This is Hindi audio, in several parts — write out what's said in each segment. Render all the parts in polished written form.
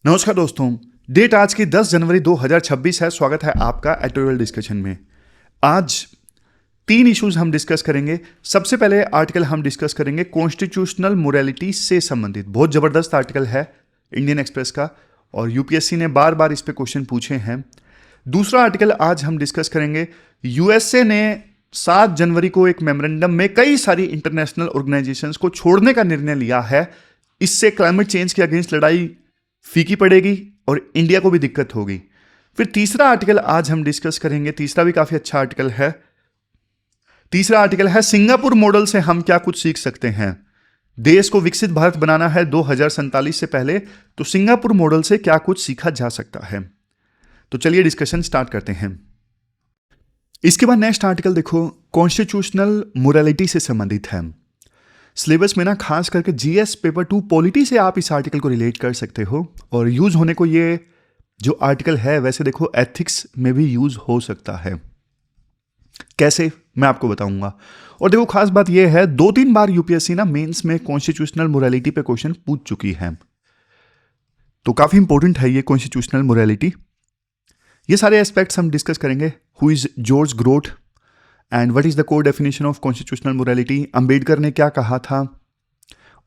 नमस्कार दोस्तों। डेट आज की 10 जनवरी 2026 है। स्वागत है आपका एडिटोरियल डिस्कशन में। आज तीन इश्यूज हम डिस्कस करेंगे। सबसे पहले आर्टिकल हम डिस्कस करेंगे कॉन्स्टिट्यूशनल मोरालिटी से संबंधित। बहुत जबरदस्त आर्टिकल है इंडियन एक्सप्रेस का और यूपीएससी ने बार बार इस पे क्वेश्चन पूछे हैं। दूसरा आर्टिकल आज हम डिस्कस करेंगे, यूएसए ने 7 जनवरी को एक मेमोरेंडम में कई सारी इंटरनेशनल ऑर्गेनाइजेशंस को छोड़ने का निर्णय लिया है। इससे क्लाइमेट चेंज के अगेंस्ट लड़ाई फीकी पड़ेगी और इंडिया को भी दिक्कत होगी। फिर तीसरा आर्टिकल आज हम डिस्कस करेंगे। तीसरा भी काफी अच्छा आर्टिकल है। तीसरा आर्टिकल है सिंगापुर मॉडल से हम क्या कुछ सीख सकते हैं। देश को विकसित भारत बनाना है 2047 से पहले, तो सिंगापुर मॉडल से क्या कुछ सीखा जा सकता है। तो चलिए डिस्कशन स्टार्ट करते हैं। इसके बाद नेक्स्ट आर्टिकल देखो, कॉन्स्टिट्यूशनल मोरालिटी से संबंधित है। सिलेबस में ना खास करके जीएस पेपर 2 पॉलिटी से आप इस आर्टिकल को रिलेट कर सकते हो और यूज होने को ये जो आर्टिकल है वैसे देखो एथिक्स में भी यूज हो सकता है। कैसे मैं आपको बताऊंगा। और देखो खास बात यह है, 2-3 बार यूपीएससी ना मेंस में कॉन्स्टिट्यूशनल मोरालिटी पे क्वेश्चन पूछ चुकी है, तो काफी इंपॉर्टेंट है ये कॉन्स्टिट्यूशनल मोरालिटी। ये सारे एस्पेक्ट्स हम डिस्कस करेंगे। Who is George growth and what is the core definition of constitutional morality, Ambedkar ने क्या कहा था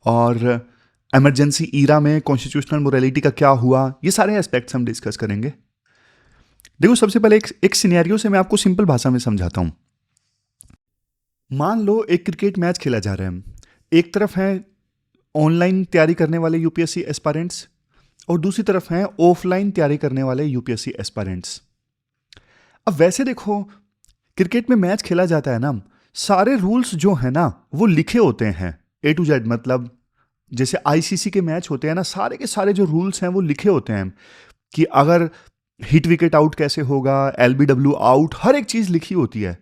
और इमरजेंसी ईरा में कॉन्स्टिट्यूशनल मोरालिटी का क्या हुआ, ये सारे एस्पेक्ट्स हम डिस्कस करेंगे। देखो सबसे पहले एक सिनेरियो से मैं आपको सिंपल भाषा में समझाता हूं। मान लो एक क्रिकेट मैच खेला जा रहा है। एक तरफ है ऑनलाइन तैयारी करने वाले यूपीएससी एस्पायरेंट्स और दूसरी तरफ है ऑफलाइन तैयारी करने वाले यूपीएससी एस्पायरेंट्स। अब वैसे देखो क्रिकेट में मैच खेला जाता है ना, सारे रूल्स जो है ना वो लिखे होते हैं A to Z। मतलब जैसे आईसीसी के मैच होते हैं ना, सारे के सारे जो रूल्स हैं वो लिखे होते हैं कि अगर हिट विकेट आउट कैसे होगा, एलबीडब्ल्यू आउट, हर एक चीज लिखी होती है।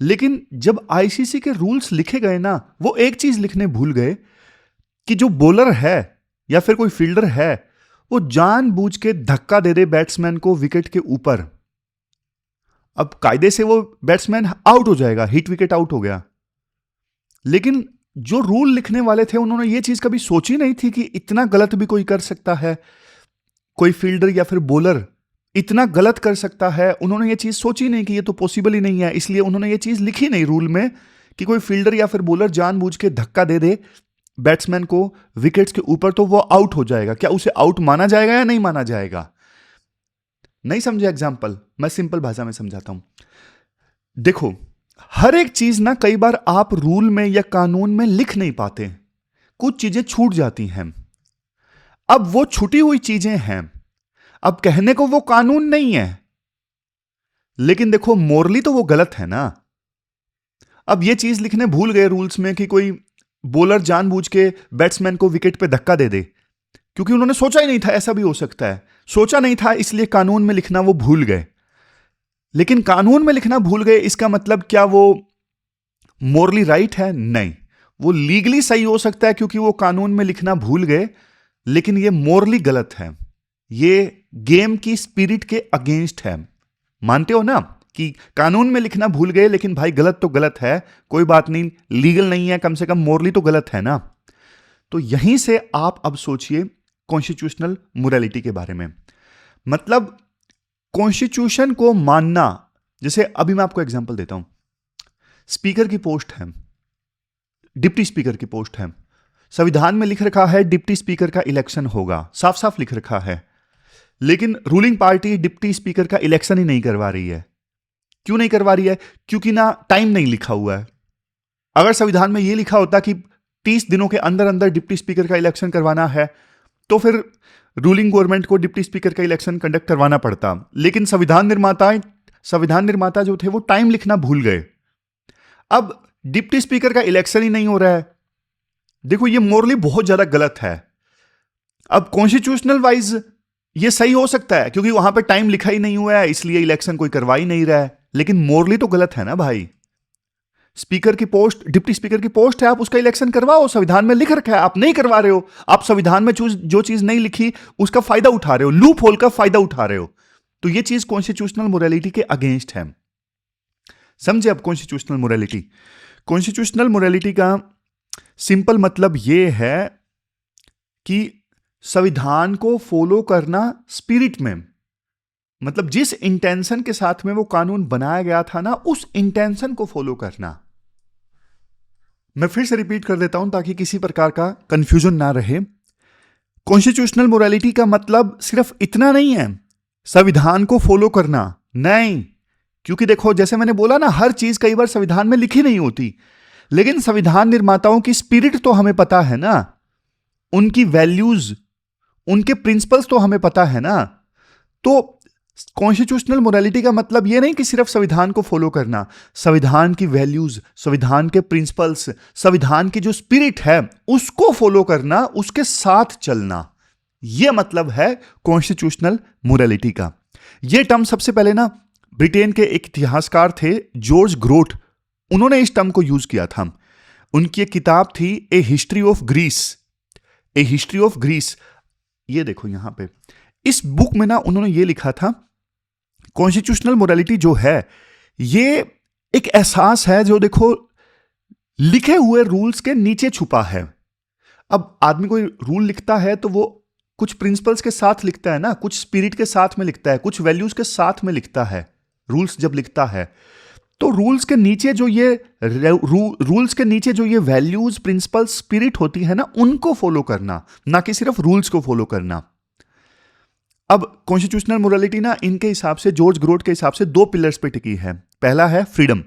लेकिन जब आईसीसी के रूल्स लिखे गए ना, वो एक चीज लिखने भूल गए कि जो बॉलर है या फिर कोई फील्डर है वो जानबूझ के धक्का दे दे बैट्समैन को विकेट के ऊपर। अब कायदे से वो बैट्समैन आउट हो जाएगा, हिट विकेट आउट हो गया। लेकिन जो रूल लिखने वाले थे उन्होंने ये चीज कभी सोची नहीं थी कि इतना गलत भी कोई कर सकता है, कोई फील्डर या फिर बॉलर इतना गलत कर सकता है। उन्होंने ये चीज सोची नहीं कि ये तो पॉसिबल ही नहीं है, इसलिए उन्होंने ये चीज लिखी नहीं रूल में कि कोई फील्डर या फिर बॉलर जानबूझ के धक्का दे दे बैट्समैन को विकेट्स के ऊपर तो वो आउट हो जाएगा। क्या उसे आउट माना जाएगा या नहीं माना जाएगा? नहीं समझे एग्जाम्पल? मैं सिंपल भाषा में समझाता हूं। देखो हर एक चीज ना कई बार आप रूल में या कानून में लिख नहीं पाते, कुछ चीजें छूट जाती हैं। अब वो छूटी हुई चीजें हैं, अब कहने को वो कानून नहीं है, लेकिन देखो मोरली तो वो गलत है ना। अब ये चीज लिखने भूल गए रूल्स में कि कोई बॉलर जानबूझ के बैट्समैन को विकेट पे धक्का दे दे, क्योंकि उन्होंने सोचा ही नहीं था ऐसा भी हो सकता है। सोचा नहीं था इसलिए कानून में लिखना वो भूल गए। लेकिन कानून में लिखना भूल गए इसका मतलब क्या वो मोरली राइट है? नहीं, वो लीगली सही हो सकता है क्योंकि वो कानून में लिखना भूल गए, लेकिन ये मोरली गलत है। ये गेम की स्पिरिट के अगेंस्ट है। मानते हो ना कि कानून में लिखना भूल गए, लेकिन भाई गलत तो गलत है, कोई बात नहीं, लीगल नहीं है, कम से कम मोरली तो गलत है ना। तो यहीं से आप अब सोचिए कॉन्स्टिट्यूशनल मोरालिटी के बारे में। मतलब कॉन्स्टिट्यूशन को मानना, जैसे अभी मैं आपको एग्जांपल देता हूं। स्पीकर की पोस्ट है, डिप्टी स्पीकर की पोस्ट है, संविधान में लिख रखा है डिप्टी स्पीकर का इलेक्शन होगा, साफ साफ लिख रखा है। लेकिन रूलिंग पार्टी डिप्टी स्पीकर का इलेक्शन ही नहीं करवा रही है। क्यों नहीं करवा रही है? क्योंकि ना टाइम नहीं लिखा हुआ है। अगर संविधान में यह लिखा होता कि 30 दिनों के अंदर अंदर डिप्टी स्पीकर का इलेक्शन करवाना है, तो फिर रूलिंग गवर्नमेंट को डिप्टी स्पीकर का इलेक्शन कंडक्ट करवाना पड़ता। लेकिन संविधान निर्माता जो थे वो टाइम लिखना भूल गए। अब डिप्टी स्पीकर का इलेक्शन ही नहीं हो रहा है। देखो ये मोरली बहुत ज्यादा गलत है। अब कॉन्स्टिट्यूशनल वाइज ये सही हो सकता है क्योंकि वहां पे टाइम लिखा ही नहीं हुआ है, इसलिए इलेक्शन कोई करवा ही नहीं रहा है। लेकिन मोरली तो गलत है ना भाई। स्पीकर की पोस्ट, डिप्टी स्पीकर की पोस्ट है, आप उसका इलेक्शन करवाओ, संविधान में लिख रखा है, आप नहीं करवा रहे हो। आप संविधान में जो चीज नहीं लिखी उसका फायदा उठा रहे हो, लूप होल का फायदा उठा रहे हो। तो ये चीज कॉन्स्टिट्यूशनल मोरालिटी के अगेंस्ट है। समझे अब कॉन्स्टिट्यूशनल मोरालिटी? कॉन्स्टिट्यूशनल मोरालिटी का सिंपल मतलब यह है कि संविधान को फॉलो करना स्पिरिट में, मतलब जिस इंटेंशन के साथ में वो कानून बनाया गया था ना, उस इंटेंशन को फॉलो करना। मैं फिर से रिपीट कर देता हूं ताकि किसी प्रकार का कंफ्यूजन ना रहे। कॉन्स्टिट्यूशनल मोरालिटी का मतलब सिर्फ इतना नहीं है संविधान को फॉलो करना, नहीं। क्योंकि देखो, जैसे मैंने बोला ना, हर चीज कई बार संविधान में लिखी नहीं होती, लेकिन संविधान निर्माताओं की स्पिरिट तो हमें पता है ना, उनकी वैल्यूज, उनके प्रिंसिपल्स तो हमें पता है ना। तो कॉन्स्टिट्यूशनल मोरालिटी का मतलब यह नहीं कि सिर्फ संविधान को फॉलो करना, संविधान की वैल्यूज, संविधान के प्रिंसिपल्स, संविधान की जो स्पिरिट है उसको फॉलो करना, उसके साथ चलना, यह मतलब है कॉन्स्टिट्यूशनल मोरालिटी का। यह टर्म सबसे पहले ना ब्रिटेन के एक इतिहासकार थे जॉर्ज ग्रोट, उन्होंने इस टर्म को यूज किया था। उनकी एक किताब थी a history of Greece, a history of Greece. ये देखो यहां पे इस बुक में ना उन्होंने ये लिखा था, कॉन्स्टिट्यूशनल मोरालिटी जो है ये एक एहसास है जो देखो लिखे हुए रूल्स के नीचे छुपा है। अब आदमी कोई रूल लिखता है तो वो कुछ प्रिंसिपल्स के साथ लिखता है ना, कुछ स्पिरिट के साथ में लिखता है, कुछ वैल्यूज के साथ में लिखता है। रूल्स जब लिखता है तो रूल्स के नीचे जो ये रूल्स के नीचे जो ये वैल्यूज, प्रिंसिपल्स, स्पिरिट होती है ना, उनको फॉलो करना, ना कि सिर्फ रूल्स को फॉलो करना। अब कॉन्स्टिट्यूशनल मोरालिटी ना इनके हिसाब से, जॉर्ज ग्रोट के हिसाब से, दो पिलर्स पे टिकी है। पहला है फ्रीडम,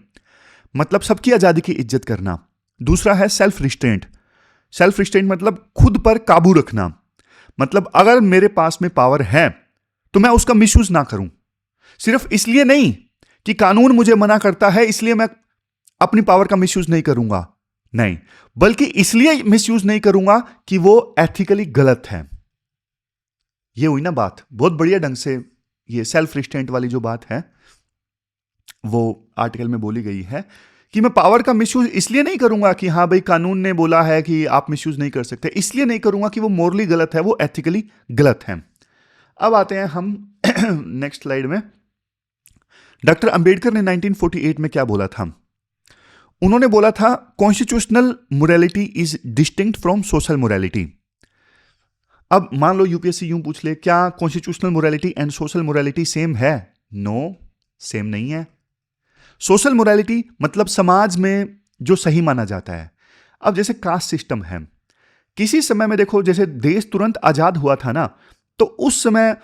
मतलब सबकी आजादी की इज्जत करना। दूसरा है सेल्फ रिस्ट्रेंट। सेल्फ रिस्ट्रेंट मतलब खुद पर काबू रखना, मतलब अगर मेरे पास में पावर है तो मैं उसका मिसयूज ना करूं। सिर्फ इसलिए नहीं कि कानून मुझे मना करता है इसलिए मैं अपनी पावर का मिसयूज नहीं करूंगा, नहीं, बल्कि इसलिए मिसयूज नहीं करूंगा कि वो एथिकली गलत है। ये हुई ना बात, बहुत बढ़िया ढंग से ये सेल्फ रिस्ट्रेंट वाली जो बात है वो आर्टिकल में बोली गई है कि मैं पावर का मिसयूज इसलिए नहीं करूंगा कि हाँ भाई कानून ने बोला है कि आप मिसयूज नहीं कर सकते, इसलिए नहीं करूंगा कि वो मोरली गलत है, वो एथिकली गलत है। अब आते हैं हम नेक्स्ट स्लाइड में। डॉक्टर अंबेडकर ने 1948 में क्या बोला था? उन्होंने बोला था constitutional morality is distinct from social morality. अब मान लो यूपीएससी यूं पूछ ले, क्या constitutional morality and social morality same है? नो, सेम नहीं है। सोशल मोरालिटी मतलब समाज में जो सही माना जाता है। अब जैसे कास्ट सिस्टम है, किसी समय में देखो जैसे देश तुरंत आजाद हुआ था ना, तो उस समय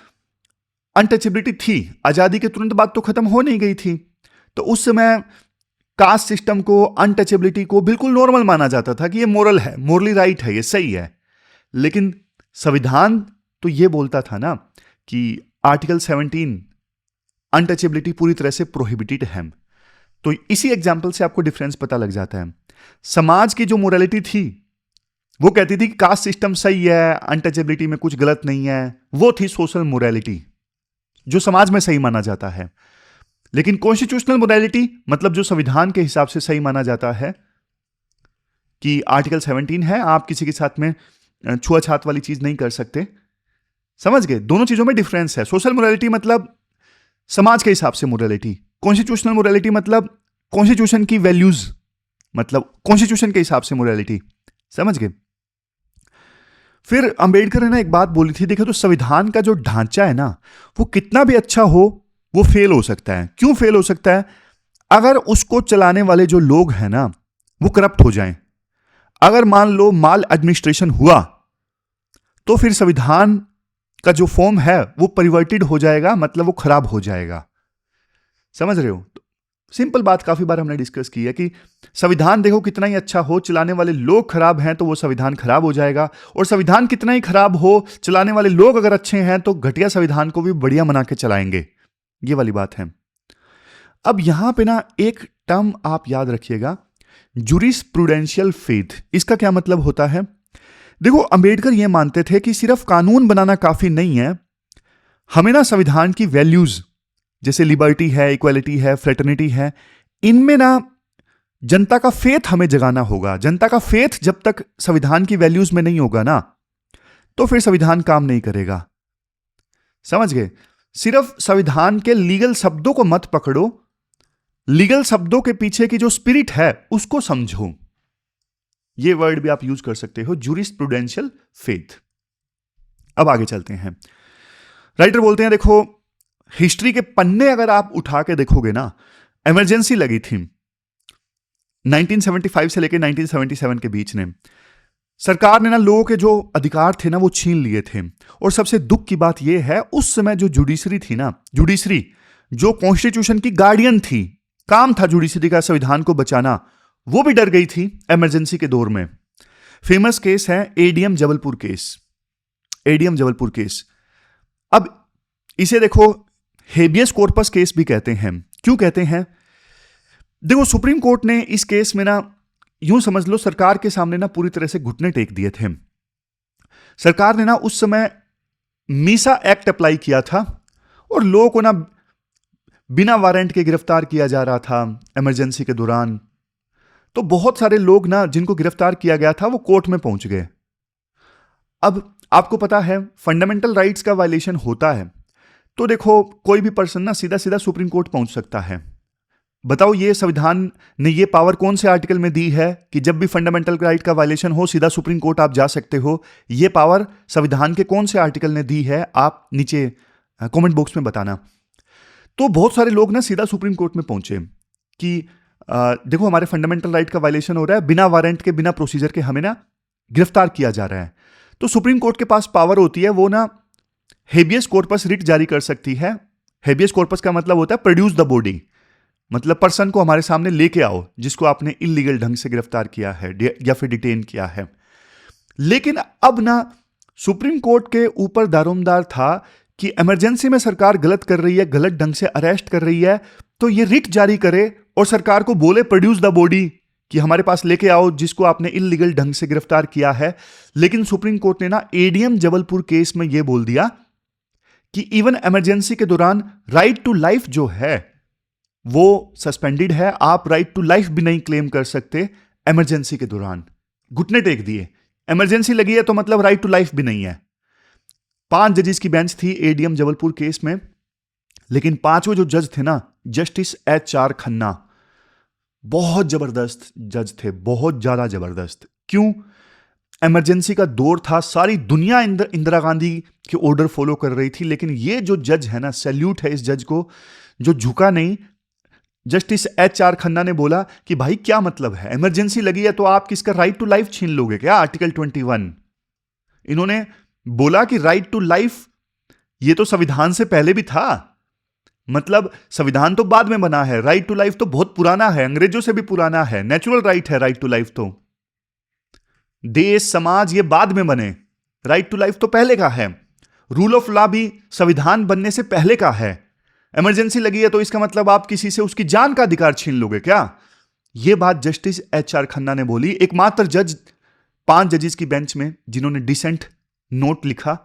अनटचेबिलिटी थी, आजादी के तुरंत बाद तो खत्म हो नहीं गई थी, तो उस समय कास्ट सिस्टम को, अनटचेबिलिटी को बिल्कुल नॉर्मल माना जाता था कि ये मोरल है, मोरली राइट है, ये सही है। लेकिन संविधान तो ये बोलता था ना कि आर्टिकल 17 अनटचेबिलिटी पूरी तरह से प्रोहिबिटेड है। तो इसी एग्जाम्पल से आपको डिफरेंस पता लग जाता है। समाज की जो मोरालिटी थी वो कहती थी कि कास्ट सिस्टम सही है, अनटचेबिलिटी में कुछ गलत नहीं है, वो थी सोशल मोरालिटी जो समाज में सही माना जाता है। लेकिन कॉन्स्टिट्यूशनल मोरालिटी मतलब जो संविधान के हिसाब से सही माना जाता है कि आर्टिकल 17 है, आप किसी के साथ में छुआछात वाली चीज नहीं कर सकते। समझ गए? दोनों चीजों में डिफरेंस है। सोशल मोरालिटी मतलब समाज के हिसाब से मोरालिटी, कॉन्स्टिट्यूशनल मोरालिटी मतलब कॉन्स्टिट्यूशन की वैल्यूज, मतलब कॉन्स्टिट्यूशन के हिसाब से मोरालिटी। समझ गए? फिर अंबेडकर ने ना एक बात बोली थी, देखो तो संविधान का जो ढांचा है ना, वो कितना भी अच्छा हो वो फेल हो सकता है। क्यों फेल हो सकता है? अगर उसको चलाने वाले जो लोग हैं ना वो करप्ट हो जाएं, अगर मान लो माल एडमिनिस्ट्रेशन हुआ तो फिर संविधान का जो फॉर्म है वो परिवर्तित हो जाएगा, मतलब वो खराब हो जाएगा। समझ रहे हो? सिंपल बात काफी बार हमने डिस्कस की है कि संविधान देखो कितना ही अच्छा हो, चलाने वाले लोग खराब हैं तो वो संविधान खराब हो जाएगा, और संविधान कितना ही खराब हो, चलाने वाले लोग अगर अच्छे हैं तो घटिया संविधान को भी बढ़िया बना के चलाएंगे। ये वाली बात है। अब यहां पे ना एक टर्म आप याद रखिएगा, जूरिस्प्रूडेंशियल फेथ। इसका क्या मतलब होता है? देखो अंबेडकर ये मानते थे कि सिर्फ कानून बनाना काफी नहीं है, हमें ना संविधान की वैल्यूज जैसे लिबर्टी है, इक्वालिटी है, फ्रेटर्निटी है, इनमें ना जनता का फेथ हमें जगाना होगा। जनता का फेथ जब तक संविधान की वैल्यूज में नहीं होगा ना, तो फिर संविधान काम नहीं करेगा। समझ गए? सिर्फ संविधान के लीगल शब्दों को मत पकड़ो, लीगल शब्दों के पीछे की जो स्पिरिट है उसको समझो। ये वर्ड भी आप यूज कर सकते हो, जूरिस्प्रूडेंशियल फेथ। अब आगे चलते हैं। राइटर बोलते हैं, देखो हिस्ट्री के पन्ने अगर आप उठा के देखोगे ना, इमरजेंसी लगी थी 1975 से लेकर 1977 के बीच में। सरकार ने ना लोगों के जो अधिकार थे ना वो छीन लिए थे। और सबसे दुख की बात यह है, उस समय जो जुडिशरी थी ना, जुडिशरी जो कॉन्स्टिट्यूशन की गार्डियन थी, काम था जुडिशरी का संविधान को बचाना, वो भी डर गई थी इमरजेंसी के दौर में। फेमस केस है ADM Jabalpur case. ADM Jabalpur case, अब इसे देखो हेबियस कॉर्पस केस भी कहते हैं। क्यों कहते हैं? देखो सुप्रीम कोर्ट ने इस केस में ना, यूं समझ लो सरकार के सामने ना पूरी तरह से घुटने टेक दिए थे। सरकार ने ना उस समय मीसा एक्ट अप्लाई किया था और लोगों को ना बिना वारंट के गिरफ्तार किया जा रहा था इमरजेंसी के दौरान। तो बहुत सारे लोग ना जिनको गिरफ्तार किया गया था वो कोर्ट में पहुंच गए। अब आपको पता है फंडामेंटल राइट्स का वायलेशन होता है तो देखो कोई भी पर्सन ना सीधा सीधा सुप्रीम कोर्ट पहुंच सकता है। बताओ ये संविधान ने ये पावर कौन से आर्टिकल में दी है कि जब भी फंडामेंटल राइट का वायलेशन हो सीधा सुप्रीम कोर्ट आप जा सकते हो? ये पावर संविधान के कौन से आर्टिकल ने दी है? आप नीचे कमेंट बॉक्स में बताना। तो बहुत सारे लोग ना सीधा सुप्रीम कोर्ट में पहुंचे कि देखो हमारे फंडामेंटल राइट का वायलेशन हो रहा है, बिना वारंट के बिना प्रोसीजर के हमें ना गिरफ्तार किया जा रहा है। तो सुप्रीम कोर्ट के पास पावर होती है, वो ना हेबियस कॉर्पस रिट जारी कर सकती है। हेबियस कॉर्पस का मतलब होता है प्रोड्यूस द बॉडी, मतलब पर्सन को हमारे सामने लेके आओ जिसको आपने इलीगल ढंग से गिरफ्तार किया है या फिर डिटेन किया है। लेकिन अब ना सुप्रीम कोर्ट के ऊपर दारोमदार था कि इमरजेंसी में सरकार गलत कर रही है, गलत ढंग से अरेस्ट कर रही है, तो ये रिट जारी करे और सरकार को बोले प्रोड्यूस द बॉडी, कि हमारे पास लेके आओ जिसको आपने इलीगल ढंग से गिरफ्तार किया है। लेकिन सुप्रीम कोर्ट ने ना एडीएम जबलपुर केस में यह बोल दिया कि इवन इमरजेंसी के दौरान राइट टू लाइफ जो है वो सस्पेंडेड है। आप राइट टू लाइफ भी नहीं क्लेम कर सकते इमरजेंसी के दौरान। घुटने टेक दिए, इमरजेंसी लगी है तो मतलब राइट टू लाइफ भी नहीं है। 5 जजेस की बेंच थी एडीएम जबलपुर केस में, लेकिन 5वें जो जज थे ना, जस्टिस एच.आर. खन्ना, बहुत जबरदस्त जज थे, बहुत ज्यादा जबरदस्त। क्यों? इमरजेंसी का दौर था, सारी दुनिया इंदिरा गांधी के ऑर्डर फॉलो कर रही थी, लेकिन ये जो जज है ना, सैल्यूट है इस जज को जो झुका नहीं। Justice HR. खन्ना ने बोला कि भाई क्या मतलब है, इमरजेंसी लगी है तो आप किसका राइट टू लाइफ छीन लोगे क्या? आर्टिकल 21। इन्होंने बोला कि राइट टू लाइफ ये तो संविधान से पहले भी था, मतलब संविधान तो बाद में बना है, राइट टू लाइफ तो बहुत पुराना है, अंग्रेजों से भी पुराना है, नेचुरल राइट है राइट टू लाइफ। तो देश समाज ये बाद में बने, राइट टू लाइफ तो पहले का है। रूल ऑफ लॉ भी संविधान बनने से पहले का है। इमरजेंसी लगी है तो इसका मतलब आप किसी से उसकी जान का अधिकार छीन लोगे क्या? यह बात जस्टिस एच.आर. खन्ना ने बोली। एकमात्र जज 5 जजेस की बेंच में जिन्होंने डिसेंट नोट लिखा।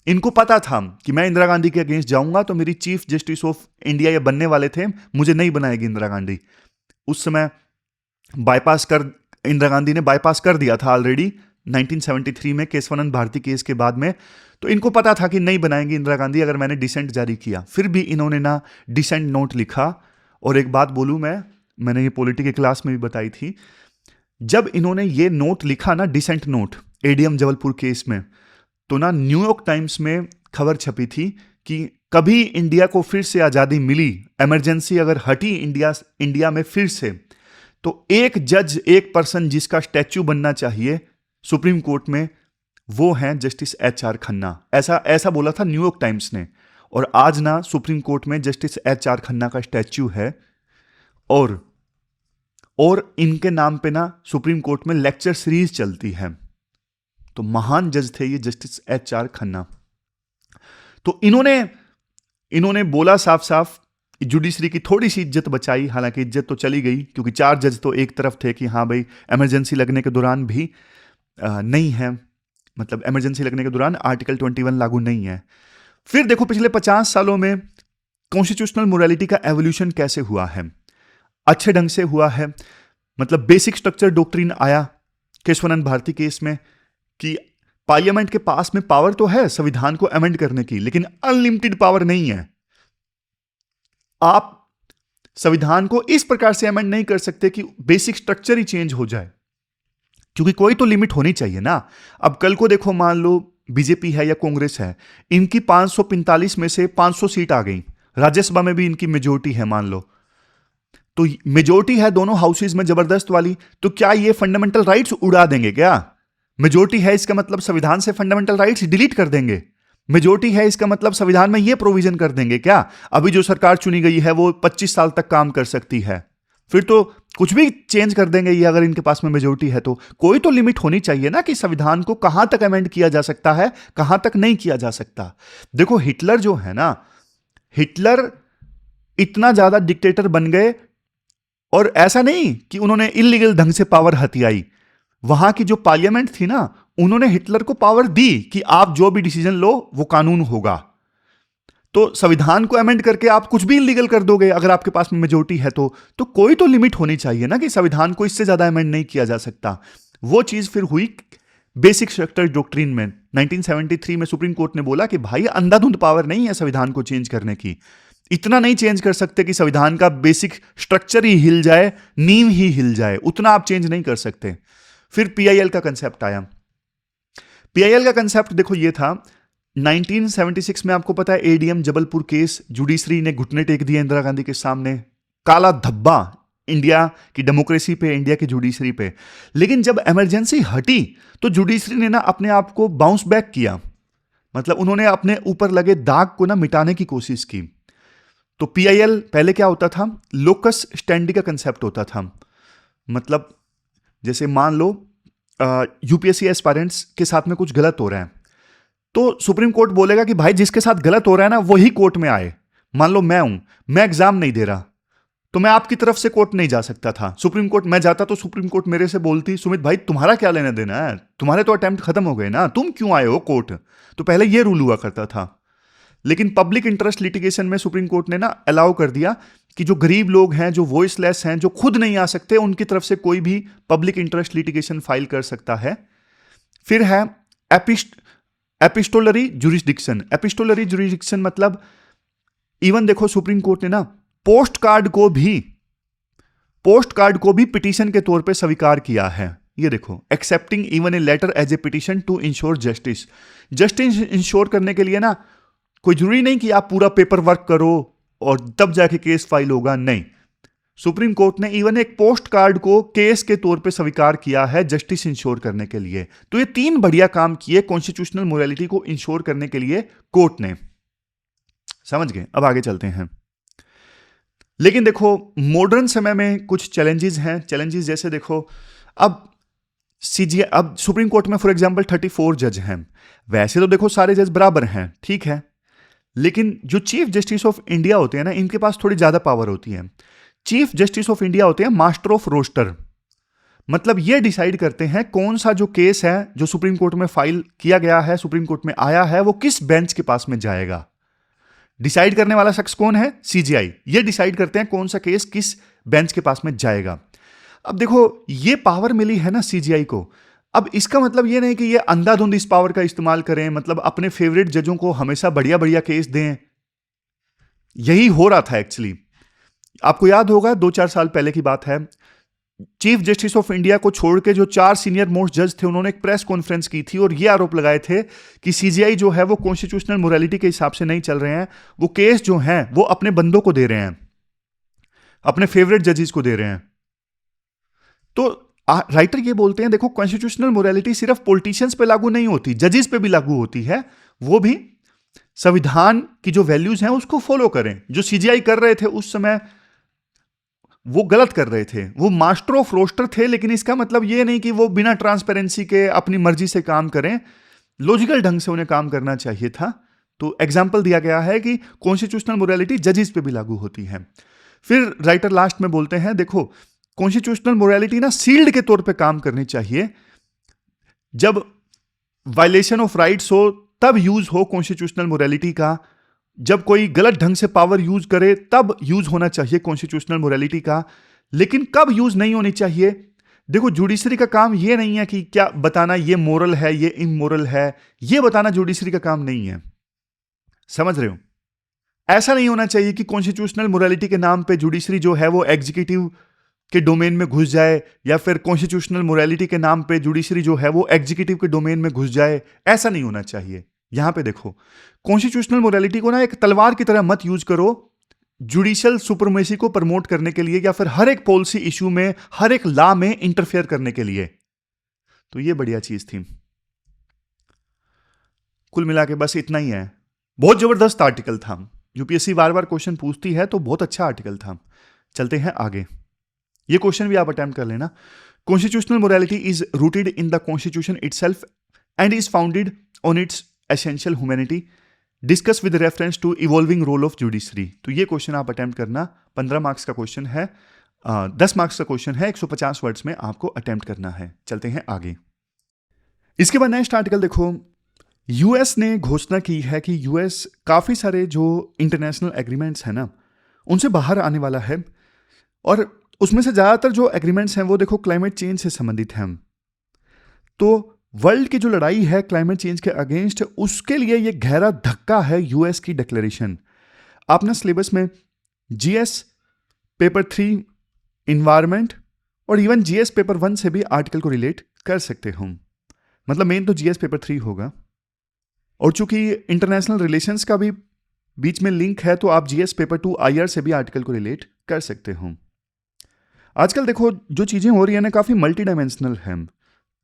इनको पता था कि मैं इंदिरा गांधी के अगेंस्ट जाऊंगा तो मेरी चीफ जस्टिस ऑफ इंडिया ये बनने वाले थे, मुझे नहीं बनाएगी इंदिरा गांधी। उस समय इंदिरा गांधी ने बाईपास कर दिया था ऑलरेडी 1973 में केशवानंद भारती केस के बाद में। तो इनको पता था कि नहीं बनाएंगे इंदिरा गांधी अगर मैंने डिसेंट जारी किया। फिर भी इन्होंने ना डिसेंट नोट लिखा। और एक बात बोलूं, मैंने ये पॉलिटी की क्लास में भी बताई थी, जब इन्होंने ये नोट लिखा ना, dissent note ADM Jabalpur case में, तो ना न्यूयॉर्क टाइम्स में खबर छपी थी कि कभी इंडिया को फिर से आजादी मिली, इमरजेंसी अगर हटी इंडिया में फिर से, तो एक जज, एक पर्सन जिसका स्टैच्यू बनना चाहिए सुप्रीम कोर्ट में, वो हैं जस्टिस एच.आर. खन्ना। ऐसा बोला था न्यूयॉर्क टाइम्स ने। और आज ना सुप्रीम कोर्ट में जस्टिस एच.आर. खन्ना का स्टैच्यू है और इनके नाम पे ना सुप्रीम कोर्ट में लेक्चर सीरीज चलती है। तो महान जज थे ये जस्टिस एच.आर. खन्ना। तो इन्होंने बोला साफ साफ, जुडिशरी की थोड़ी सी इज्जत बचाई। हालांकि इज्जत तो चली गई क्योंकि 4 जज तो एक तरफ थे कि हाँ भाई इमरजेंसी लगने के दौरान भी नहीं है, मतलब इमरजेंसी लगने के दौरान आर्टिकल 21 लागू नहीं है। फिर देखो पिछले 50 सालों में कॉन्स्टिट्यूशनल मोरालिटी का एवोल्यूशन कैसे हुआ है, अच्छे ढंग से हुआ है। मतलब बेसिक स्ट्रक्चर डॉक्ट्रिन आया केशवानंद भारती केस में कि पार्लियामेंट के पास में पावर तो है संविधान को अमेंड करने की, लेकिन अनलिमिटेड पावर नहीं है। आप संविधान को इस प्रकार से अमेंड नहीं कर सकते कि बेसिक स्ट्रक्चर ही चेंज हो जाए, क्योंकि कोई तो लिमिट होनी चाहिए ना। अब कल को देखो, मान लो बीजेपी है या कांग्रेस है, इनकी 545 में से 500 सीट आ गई, राज्यसभा में भी इनकी मेजोरिटी है मान लो, तो मेजोरिटी है दोनों हाउसेज में जबरदस्त वाली, तो क्या ये फंडामेंटल राइट्स उड़ा देंगे क्या? मेजोरिटी है इसका मतलब संविधान से फंडामेंटल राइट्स डिलीट कर देंगे? मेजोरिटी है इसका मतलब संविधान में ये प्रोविजन कर देंगे क्या अभी जो सरकार चुनी गई है वो 25 साल तक काम कर सकती है? फिर तो कुछ भी चेंज कर देंगे ये, अगर इनके पास में मेजोरिटी है तो कोई तो लिमिट होनी चाहिए ना कि संविधान को कहां तक अमेंड किया जा सकता है, कहां तक नहीं किया जा सकता। देखो हिटलर जो है ना, हिटलर इतना ज्यादा डिक्टेटर बन गए, और ऐसा नहीं कि उन्होंने इलीगल ढंग से पावर हथियाई, वहां की जो पार्लियामेंट थी ना, उन्होंने हिटलर को पावर दी कि आप जो भी डिसीजन लो वो कानून होगा। तो संविधान को अमेंड करके आप कुछ भी इलीगल कर दोगे अगर आपके पास में मेजोरिटी है तो कोई तो लिमिट होनी चाहिए ना कि संविधान को इससे ज्यादा अमेंड नहीं किया जा सकता। वो चीज फिर हुई बेसिक स्ट्रक्चर डॉक्ट्रिन में 1973 में सुप्रीम कोर्ट ने बोला कि भाई अंधाधुंध पावर नहीं है संविधान को चेंज करने की, इतना नहीं चेंज कर सकते कि संविधान का बेसिक स्ट्रक्चर ही हिल जाए, नींव ही हिल जाए, उतना आप चेंज नहीं कर सकते। फिर पीआईएल का कंसेप्ट आया। पीआईएल का कंसेप्ट देखो ये था 1976 में, आपको पता है एडीएम जबलपुर केस, जुडिशरी ने घुटने टेक दिए इंदिरा गांधी के सामने, काला धब्बा इंडिया की डेमोक्रेसी पे, इंडिया की जुडिशरी पे। लेकिन जब इमरजेंसी हटी तो जुडिशरी ने ना अपने आप को बाउंस बैक किया, मतलब उन्होंने अपने ऊपर लगे दाग को ना मिटाने की कोशिश की। तो पीआईएल पहले क्या होता था, लोकस स्टैंडी का कंसेप्ट होता था, मतलब जैसे मान लो यूपीएससी एस्पायरेंट्स के साथ में कुछ गलत हो रहा है तो सुप्रीम कोर्ट बोलेगा कि भाई जिसके साथ गलत हो रहा है ना वही कोर्ट में आए। मान लो मैं हूं, मैं एग्जाम नहीं दे रहा तो मैं आपकी तरफ से कोर्ट नहीं जा सकता था, सुप्रीम कोर्ट मैं जाता तो सुप्रीम कोर्ट मेरे से बोलती सुमित भाई तुम्हारा क्या लेना देना है, तुम्हारे तो अटेम्प्ट खत्म हो गए ना, तुम क्यों आए हो कोर्ट। तो पहले यह रूल हुआ करता था। लेकिन पब्लिक इंटरेस्ट लिटिगेशन में सुप्रीम कोर्ट ने ना अलाउ कर दिया कि जो गरीब लोग हैं, जो वॉइसलेस हैं, जो खुद नहीं आ सकते, उनकी तरफ से कोई भी पब्लिक इंटरेस्ट लिटिगेशन फाइल कर सकता है। फिर है एपिस्टोलरी जुरिस्डिक्शन। एपिस्टोलरी जुरिस्डिक्शन मतलब इवन देखो सुप्रीम कोर्ट ने ना पोस्ट कार्ड को भी पिटीशन के तौर पे स्वीकार किया है। ये देखो, accepting even a letter as a petition to ensure justice. Justice ensure करने के लिए ना कोई जरूरी नहीं कि आप पूरा पेपर वर्क करो और तब जाके केस फाइल होगा, नहीं, सुप्रीम कोर्ट ने इवन एक पोस्ट कार्ड को केस के तौर पे स्वीकार किया है जस्टिस इंश्योर करने के लिए। तो ये 3 बढ़िया काम किए कॉन्स्टिट्यूशनल मोरालिटी को इंश्योर करने के लिए कोर्ट ने। समझ गए? अब आगे चलते हैं। लेकिन देखो मॉडर्न समय में कुछ चैलेंजेस हैं। चैलेंजेस जैसे देखो अब सुप्रीम कोर्ट में फॉर एग्जांपल 34 जज हैं। वैसे तो देखो सारे जज बराबर हैं, ठीक है, लेकिन जो चीफ जस्टिस ऑफ इंडिया होते हैं ना, इनके पास थोड़ी ज्यादा पावर होती है। चीफ जस्टिस ऑफ इंडिया होते हैं मास्टर ऑफ रोस्टर, मतलब ये डिसाइड करते हैं कौन सा जो केस है जो सुप्रीम कोर्ट में फाइल किया गया है, सुप्रीम कोर्ट में आया है, वो किस बेंच के पास में जाएगा। डिसाइड करने वाला शख्स कौन है? सीजीआई। ये डिसाइड करते हैं कौन सा केस किस बेंच के पास में जाएगा। अब देखो ये पावर मिली है ना सीजीआई को, अब इसका मतलब ये नहीं कि ये अंधाधुंध इस पावर का इस्तेमाल करें, मतलब अपने फेवरेट जजों को हमेशा बढ़िया बढ़िया केस दें। यही हो रहा था एक्चुअली। आपको याद होगा 2-4 साल पहले की बात है, चीफ जस्टिस ऑफ इंडिया को छोड़ के जो 4 सीनियर मोस्ट जज थे, उन्होंने एक प्रेस कॉन्फ्रेंस की थी और ये आरोप लगाए थे कि सीजीआई जो है वो कॉन्स्टिट्यूशनल मोरालिटी के हिसाब से नहीं चल रहे हैं, वो केस जो हैं वो अपने बंदों को दे रहे हैं, अपने फेवरेट जजेस को दे रहे हैं। तो राइटर ये बोलते हैं देखो कॉन्स्टिट्यूशनल मोरालिटी सिर्फ पॉलिटिशियंस पे लागू नहीं होती, जजेस पे भी लागू होती है। वो भी संविधान की जो वैल्यूज हैं उसको फॉलो करें। जो सीजीआई कर रहे थे उस समय वो गलत कर रहे थे, वो मास्टर ऑफ रोस्टर थे, लेकिन इसका मतलब ये नहीं कि वो बिना ट्रांसपेरेंसी के अपनी मर्जी से काम करें, लॉजिकल ढंग से उन्हें काम करना चाहिए था। तो एग्जाम्पल दिया गया है कि कॉन्स्टिट्यूशनल मोरालिटी जजेस पे भी लागू होती है। फिर राइटर लास्ट में बोलते हैं देखो कॉन्स्टिट्यूशनल मोरालिटी ना सील्ड के तौर पे काम करनी चाहिए। जब वायलेशन ऑफ राइट्स हो तब यूज हो कॉन्स्टिट्यूशनल मोरालिटी का, जब कोई गलत ढंग से पावर यूज करे तब यूज होना चाहिए कॉन्स्टिट्यूशनल मोरालिटी का। लेकिन कब यूज नहीं होनी चाहिए, देखो जुडिशरी का काम ये नहीं है कि क्या बताना ये मोरल है ये इमोरल है, ये बताना जुडिशरी का काम नहीं है। समझ रहे हो? ऐसा नहीं होना चाहिए कि कॉन्स्टिट्यूशनल मोरालिटी के नाम पे जुडिशरी जो है वो एग्जीक्यूटिव के डोमेन में घुस जाए, या फिर कॉन्स्टिट्यूशनल मोरालिटी के नाम पे जुडिशरी जो है वो एग्जीक्यूटिव के डोमेन में घुस जाए। ऐसा नहीं होना चाहिए। यहां पे देखो, कॉन्स्टिट्यूशनल मोरालिटी को ना एक तलवार की तरह मत यूज करो जुडिशियल सुपरमेसी को प्रमोट करने के लिए, या फिर हर एक पॉलिसी इशू में, हर एक लॉ में इंटरफेयर करने के लिए। तो ये बढ़िया चीज थी। कुल मिला के बस इतना ही है। बहुत जबरदस्त आर्टिकल था। यूपीएससी बार बार क्वेश्चन पूछती है, तो बहुत अच्छा आर्टिकल था। चलते हैं आगे। ये क्वेश्चन भी आप अटेम्प्ट कर लेना। Constitutional morality is rooted in the constitution itself and is founded on its essential humanity, discuss with reference to evolving role of judiciary. तो ये क्वेश्चन आप अटेम्प्ट करना। 15 मार्क्स का क्वेश्चन है, 10 मार्क्स का क्वेश्चन है, 150 वर्ड्स में आपको अटेम्प्ट करना है। चलते हैं आगे। इसके बाद नेक्स्ट आर्टिकल देखो। यूएस ने घोषणा की है कि यूएस काफी सारे जो इंटरनेशनल एग्रीमेंट्स हैं ना, उनसे बाहर आने वाला है, और उसमें से ज्यादातर जो एग्रीमेंट्स हैं वो देखो क्लाइमेट चेंज से संबंधित हैं। तो वर्ल्ड की जो लड़ाई है क्लाइमेट चेंज के अगेंस्ट, उसके लिए ये गहरा धक्का है यूएस की डिक्लेरेशन। आप ना सिलेबस में जीएस पेपर 3 इन्वायरमेंट और इवन जीएस पेपर 1 से भी आर्टिकल को रिलेट कर सकते हो। मतलब मेन तो जीएस पेपर 3 होगा, और चूंकि इंटरनेशनल रिलेशंस का भी बीच में लिंक है, तो आप जीएस पेपर 2 आईआर से भी आर्टिकल को रिलेट कर सकते हो। आजकल देखो जो चीजें हो रही है ना, काफी मल्टी डायमेंशनल है।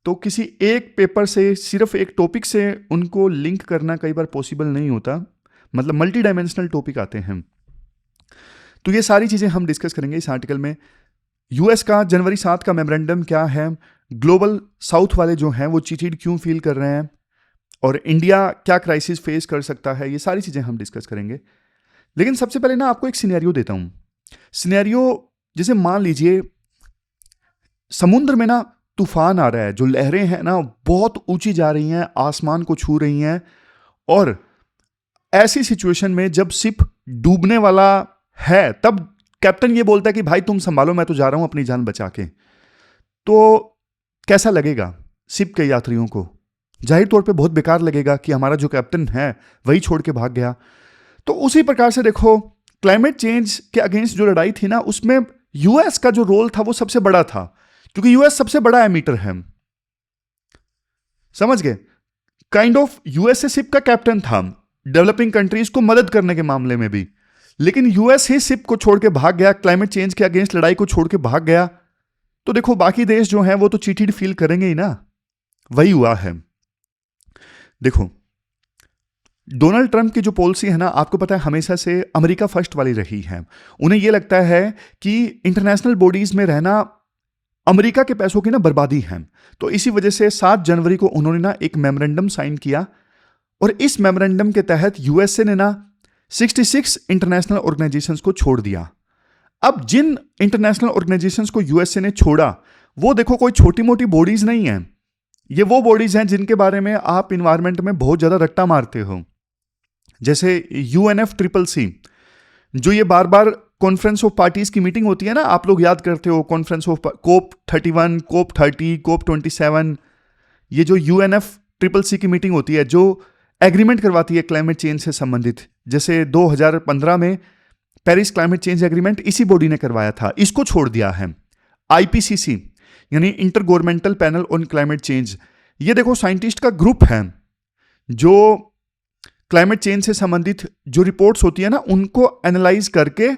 तो किसी एक पेपर से, सिर्फ एक टॉपिक से उनको लिंक करना कई बार पॉसिबल नहीं होता। मतलब मल्टी डायमेंशनल टॉपिक आते हैं। तो ये सारी चीजें हम डिस्कस करेंगे इस आर्टिकल में। यूएस का जनवरी 7 का मेमोरेंडम क्या है, ग्लोबल साउथ वाले जो हैं वो चीटिड क्यों फील कर रहे हैं, और इंडिया क्या क्राइसिस फेस कर सकता है, ये सारी चीजें हम डिस्कस करेंगे। लेकिन सबसे पहले ना आपको एक सिनेरियो देता हूं। सिनेरियो जैसे मान लीजिए समुद्र में ना तूफान आ रहा है, जो लहरें हैं ना बहुत ऊंची जा रही हैं, आसमान को छू रही हैं, और ऐसी सिचुएशन में जब शिप डूबने वाला है, तब कैप्टन ये बोलता है कि भाई तुम संभालो, मैं तो जा रहा हूं अपनी जान बचा के। तो कैसा लगेगा शिप के यात्रियों को? जाहिर तौर पे बहुत बेकार लगेगा कि हमारा जो कैप्टन है वही छोड़ के भाग गया। तो उसी प्रकार से देखो, क्लाइमेट चेंज के अगेंस्ट जो लड़ाई थी ना, उसमें यूएस का जो रोल था वो सबसे बड़ा था, क्योंकि यूएस सबसे बड़ा एमिटर है। समझ गए? काइंड ऑफ यूएस शिप का कैप्टन था डेवलपिंग कंट्रीज को मदद करने के मामले में भी, लेकिन यूएस ही शिप को छोड़ के भाग गया, क्लाइमेट चेंज के अगेंस्ट लड़ाई को छोड़ के भाग गया। तो देखो बाकी देश जो हैं वो तो चीटिड फील करेंगे ही ना। वही हुआ है। देखो डोनाल्ड ट्रंप की जो पॉलिसी है ना, आपको पता है हमेशा से अमेरिका फर्स्ट वाली रही है। उन्हें यह लगता है कि इंटरनेशनल बॉडीज में रहना अमेरिका के पैसों की ना बर्बादी है। तो इसी वजह से 7 जनवरी को उन्होंने ना एक मेमोरेंडम साइन किया, और इस मेमोरेंडम के तहत यूएसए ने ना 66 इंटरनेशनल ऑर्गेनाइजेशंस को छोड़ दिया। अब जिन इंटरनेशनल ऑर्गेनाइजेशंस को यूएसए ने छोड़ा, वो देखो कोई छोटी मोटी बॉडीज नहीं है। ये वो बॉडीज हैं जिनके बारे में आप इन्वायरमेंट में बहुत ज्यादा रट्टा मारते हो, जैसे UNFCCC, जो ये बार बार कॉन्फ्रेंस ऑफ पार्टीज की मीटिंग होती है ना, आप लोग याद करते हो, conference of COP31, COP30, COP27। ये जो UNFCCC की मीटिंग होती है, जो एग्रीमेंट करवाती है क्लाइमेट चेंज से संबंधित, जैसे 2015 में पेरिस क्लाइमेट चेंज एग्रीमेंट इसी बॉडी ने करवाया था, इसको छोड़ दिया है। IPCC यानी inter governmental panel on climate change, ये देखो साइंटिस्ट का ग्रुप है जो क्लाइमेट चेंज से संबंधित जो रिपोर्ट्स होती है ना, उनको एनालाइज करके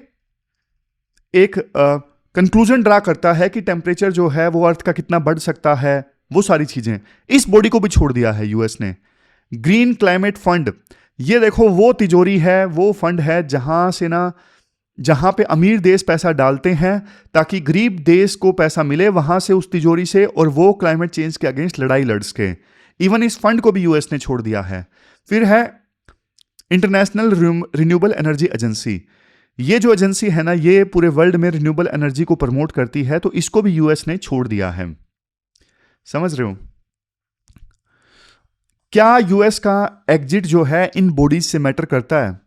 एक कंक्लूजन ड्रा करता है कि टेम्परेचर जो है वो अर्थ का कितना बढ़ सकता है, वो सारी चीजें। इस बॉडी को भी छोड़ दिया है यूएस ने। ग्रीन क्लाइमेट फंड, ये देखो वो तिजोरी है, वो फंड है जहां पे अमीर देश पैसा डालते हैं ताकि गरीब देश को पैसा मिले वहां से, उस तिजोरी से, और वो क्लाइमेट चेंज के अगेंस्ट लड़ाई लड़ सके। इवन इस फंड को भी यूएस ने छोड़ दिया है। फिर है इंटरनेशनल रिन्यूएबल एनर्जी एजेंसी। ये जो एजेंसी है ना, ये पूरे वर्ल्ड में रिन्यूएबल एनर्जी को प्रमोट करती है, तो इसको भी यूएस ने छोड़ दिया है। समझ रहे हो? क्या यूएस का एग्जिट जो है इन बॉडीज से मैटर करता है?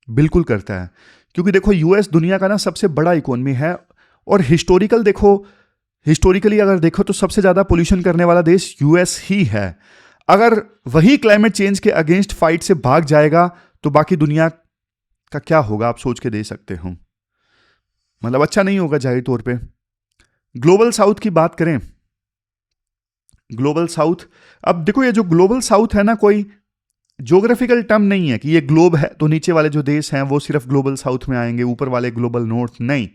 बिल्कुल करता है, क्योंकि देखो यूएस दुनिया का ना सबसे बड़ा इकोनॉमी है, और हिस्टोरिकली अगर देखो तो सबसे ज्यादा पोल्यूशन करने वाला देश यूएस ही है। अगर वही क्लाइमेट चेंज के अगेंस्ट फाइट से भाग जाएगा तो बाकी दुनिया का क्या होगा, आप सोच के दे सकते हो। मतलब अच्छा नहीं होगा जाहिर तौर पे। ग्लोबल साउथ की बात करें, ग्लोबल साउथ, अब देखो ये जो ग्लोबल साउथ है ना, कोई ज्योग्राफिकल टर्म नहीं है कि ये ग्लोब है तो नीचे वाले जो देश हैं वो सिर्फ ग्लोबल साउथ में आएंगे, ऊपर वाले ग्लोबल नॉर्थ नहीं।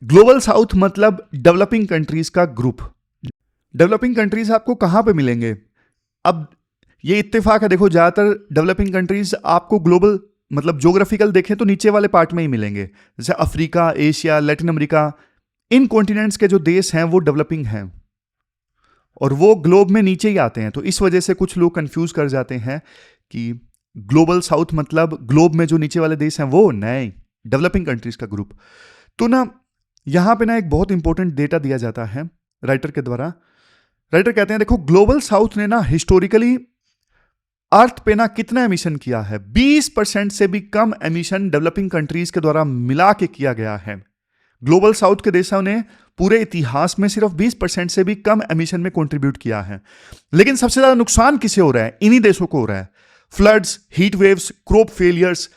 ग्लोबल साउथ मतलब डेवलपिंग कंट्रीज का ग्रुप। डेवलपिंग कंट्रीज आपको कहां पे मिलेंगे? अब ये इत्तेफाक है, देखो ज्यादातर डेवलपिंग कंट्रीज आपको ग्लोबल मतलब ज्योग्राफिकल देखें तो नीचे वाले पार्ट में ही मिलेंगे, जैसे अफ्रीका, एशिया, लैटिन अमेरिका, इन कॉन्टिनेंट्स के जो देश हैं वो डेवलपिंग हैं और वो ग्लोब में नीचे ही आते हैं। तो इस वजह से कुछ लोग कंफ्यूज कर जाते हैं कि ग्लोबल साउथ मतलब ग्लोब में जो नीचे वाले देश हैं वो, नहीं, डेवलपिंग कंट्रीज का ग्रुप। तो ना यहां पे ना एक बहुत इंपॉर्टेंट डेटा दिया जाता है राइटर के द्वारा। राइटर कहते हैं देखो ग्लोबल साउथ ने ना हिस्टोरिकली अर्थ पे ना कितना एमिशन किया है, 20% से भी कम एमिशन डेवलपिंग कंट्रीज के द्वारा मिला के किया गया है। ग्लोबल साउथ के देशों ने पूरे इतिहास में सिर्फ 20% से भी कम एमिशन में कंट्रीब्यूट किया है। लेकिन सबसे ज्यादा नुकसान किसे हो रहा है? इन्हीं देशों को हो रहा है। Floods, heat waves, crop failures,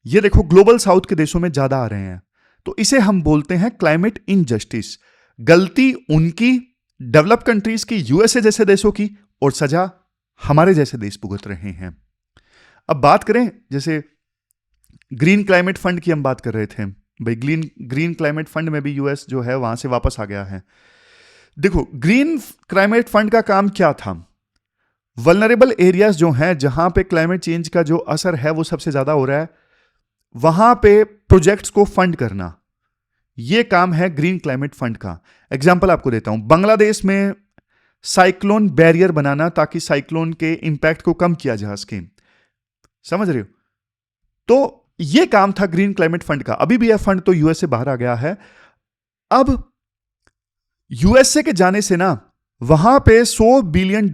ये देखो ग्लोबल साउथ के देशों में ज्यादा आ रहे हैं। तो इसे हम बोलते हैं क्लाइमेट इनजस्टिस। गलती उनकी, डेवलप कंट्रीज की, यूएसए जैसे देशों की, और सजा हमारे जैसे देश भुगत रहे हैं। अब बात करें जैसे ग्रीन क्लाइमेट फंड की हम बात कर रहे थे भाई, ग्रीन क्लाइमेट फंड में भी यूएस जो है वहां से वापस आ गया है। देखो ग्रीन क्लाइमेट फंड का काम क्या था? वल्नरेबल एरियाज जो हैं जहां पे क्लाइमेट चेंज का जो असर है वो सबसे ज्यादा हो रहा है, वहां पे प्रोजेक्ट्स को फंड करना, ये काम है ग्रीन क्लाइमेट फंड का। एग्जांपल आपको देता हूं, बांग्लादेश में साइक्लोन बैरियर बनाना ताकि साइक्लोन के इंपैक्ट को कम किया जा सके, समझ रहे हो? तो ये काम था ग्रीन क्लाइमेट फंड का। अभी भी यह फंड तो यूएस से बाहर आ गया है। अब यूएसए के जाने से ना वहां पे $100 बिलियन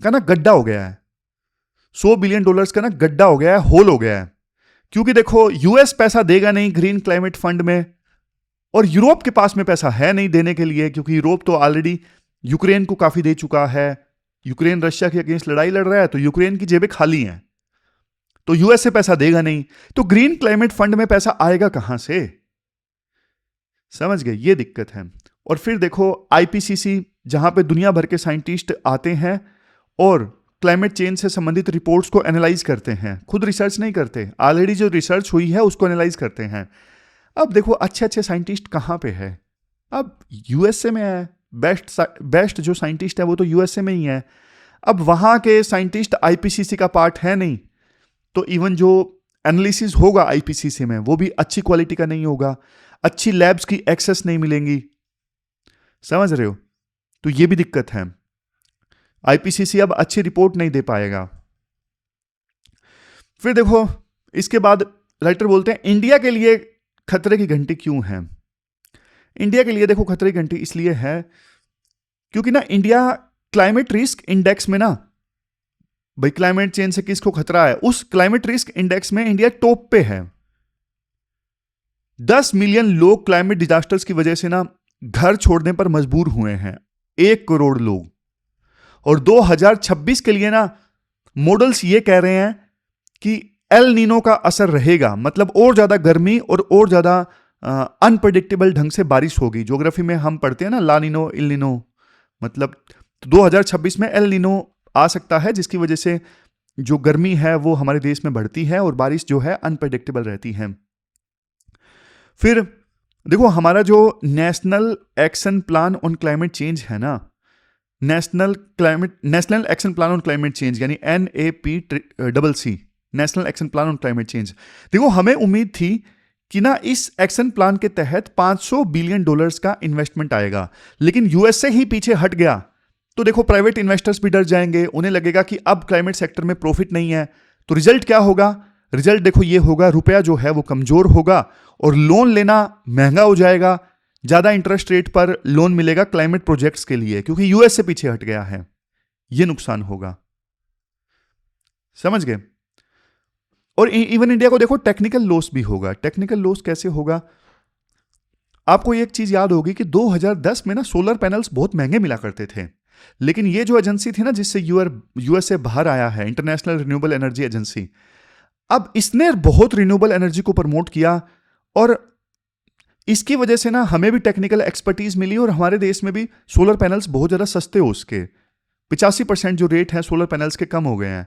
का ना गड्ढा हो गया है। $100 बिलियन का ना गड्ढा हो गया है, होल हो गया है। क्योंकि देखो यूएस पैसा देगा नहीं ग्रीन क्लाइमेट फंड में, और यूरोप के पास में पैसा है नहीं देने के लिए, क्योंकि यूरोप तो ऑलरेडी यूक्रेन को काफी दे चुका है। यूक्रेन रशिया के अगेंस्ट लड़ाई लड़ रहा है, तो यूक्रेन की जेबें खाली हैं, तो यूएस से पैसा देगा नहीं। तो ग्रीन क्लाइमेट फंड में पैसा आएगा कहां से? समझ गए, ये दिक्कत है। और फिर देखो आईपीसीसी, जहां पे दुनिया भर के साइंटिस्ट आते हैं और क्लाइमेट चेंज से संबंधित रिपोर्ट्स को एनालाइज करते हैं, खुद रिसर्च नहीं करते, ऑलरेडी जो रिसर्च हुई है उसको एनालाइज करते हैं। अब देखो अच्छे अच्छे साइंटिस्ट कहां पे है? अब यूएसए में है। बेस्ट जो साइंटिस्ट है वो तो यूएसए में ही है। अब वहां के साइंटिस्ट आईपीसीसी का पार्ट है नहीं, तो इवन जो एनालिसिस होगा आईपीसीसी में वो भी अच्छी क्वालिटी का नहीं होगा, अच्छी लैब्स की एक्सेस नहीं मिलेंगी, समझ रहे हो? तो ये भी दिक्कत है। आईपीसीसी अब अच्छी रिपोर्ट नहीं दे पाएगा। फिर देखो इसके बाद राइटर बोलते हैं इंडिया के लिए खतरे की घंटी क्यों है? इंडिया के लिए देखो खतरे की घंटी इसलिए है क्योंकि ना इंडिया क्लाइमेट रिस्क इंडेक्स में ना, भाई क्लाइमेट चेंज से किसको खतरा है, उस क्लाइमेट रिस्क इंडेक्स में इंडिया टॉप पे है। 10 मिलियन लोग क्लाइमेट डिजास्टर्स की वजह से ना घर छोड़ने पर मजबूर हुए हैं, 1 करोड़ लोग। और 2026 के लिए ना मॉडल्स ये कह रहे हैं कि एल नीनो का असर रहेगा, मतलब और ज्यादा गर्मी और ज्यादा अनप्रेडिक्टेबल ढंग से बारिश होगी। ज्योग्राफी में हम पढ़ते हैं ना ला नीनो, इल नीनो, मतलब 2026 में एल नीनो आ सकता है, जिसकी वजह से जो गर्मी है वो हमारे देश में बढ़ती है और बारिश जो है अनप्रेडिक्टेबल रहती है। फिर देखो हमारा जो national action plan on climate change है ना, national action plan on climate change यानी NAPCC, national action plan on climate change. देखो हमें उम्मीद थी कि ना इस एक्शन प्लान के तहत $500 बिलियन का इन्वेस्टमेंट आएगा, लेकिन यूएसए ही पीछे हट गया। तो देखो प्राइवेट इन्वेस्टर्स भी डर जाएंगे, उन्हें लगेगा कि अब क्लाइमेट सेक्टर में प्रॉफिट नहीं है। तो रिजल्ट क्या होगा? रिजल्ट देखो ये होगा, रुपया जो है वो कमजोर होगा और लोन लेना महंगा हो जाएगा, ज्यादा इंटरेस्ट रेट पर लोन मिलेगा क्लाइमेट प्रोजेक्ट्स के लिए, क्योंकि यूएस से पीछे हट गया है। ये नुकसान होगा, समझ गए? और इवन इंडिया को देखो टेक्निकल लॉस भी होगा। टेक्निकल लॉस कैसे होगा? आपको एक चीज याद होगी कि 2010 में ना सोलर पैनल्स बहुत महंगे मिला करते थे, लेकिन ये जो एजेंसी थी ना जिससे यूएसए बाहर आया है, इंटरनेशनल रिन्यूएबल एनर्जी एजेंसी, अब इसने बहुत रिन्यूएबल एनर्जी को प्रमोट किया और इसकी वजह से ना हमें भी टेक्निकल एक्सपर्टीज मिली और हमारे देश में भी सोलर पैनल्स बहुत ज़्यादा सस्ते हो उसके 85% जो रेट है सोलर पैनल्स के कम हो गए हैं।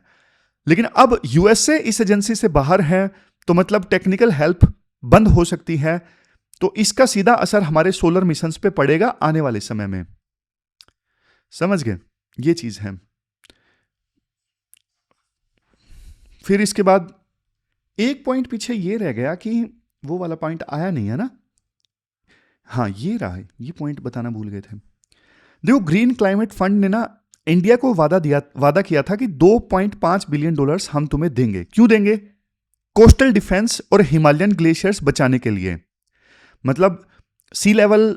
लेकिन अब यूएसए इस एजेंसी से बाहर है, तो मतलब टेक्निकल हेल्प बंद हो सकती है, तो इसका सीधा असर हमारे सोलर मिशंस पे पड़ेगा आने वाले समय में। समझ गए, ये चीज है। फिर इसके बाद एक पॉइंट पीछे ये रह गया कि वो वाला पॉइंट आया नहीं है ना, हाँ ये रहा है, ये पॉइंट बताना भूल गए थे। देखो ग्रीन क्लाइमेट फंड ने ना इंडिया को वादा किया था कि $2.5 बिलियन हम तुम्हें देंगे। क्यों देंगे? कोस्टल डिफेंस और हिमालयन ग्लेशियर्स बचाने के लिए। मतलब सी लेवल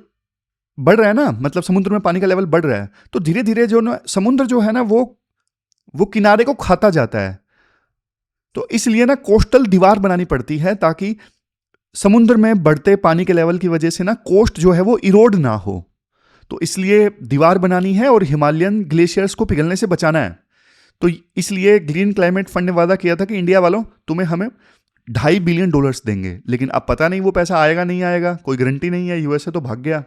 बढ़ रहा है ना, मतलब समुद्र में पानी का लेवल बढ़ रहा है, तो धीरे धीरे जो ना समुद्र जो है ना वो किनारे को खाता जाता है। तो इसलिए ना कोस्टल दीवार बनानी पड़ती है ताकि समुद्र में बढ़ते पानी के लेवल की वजह से ना कोस्ट जो है वो इरोड ना हो। तो इसलिए दीवार बनानी है और हिमालयन ग्लेशियर्स को पिघलने से बचाना है। तो इसलिए ग्रीन क्लाइमेट फंड ने वादा किया था कि इंडिया वालों तुम्हें हमें $2.5 बिलियन देंगे। लेकिन अब पता नहीं वो पैसा आएगा नहीं आएगा, कोई गारंटी नहीं है। यूएसए तो भाग गया।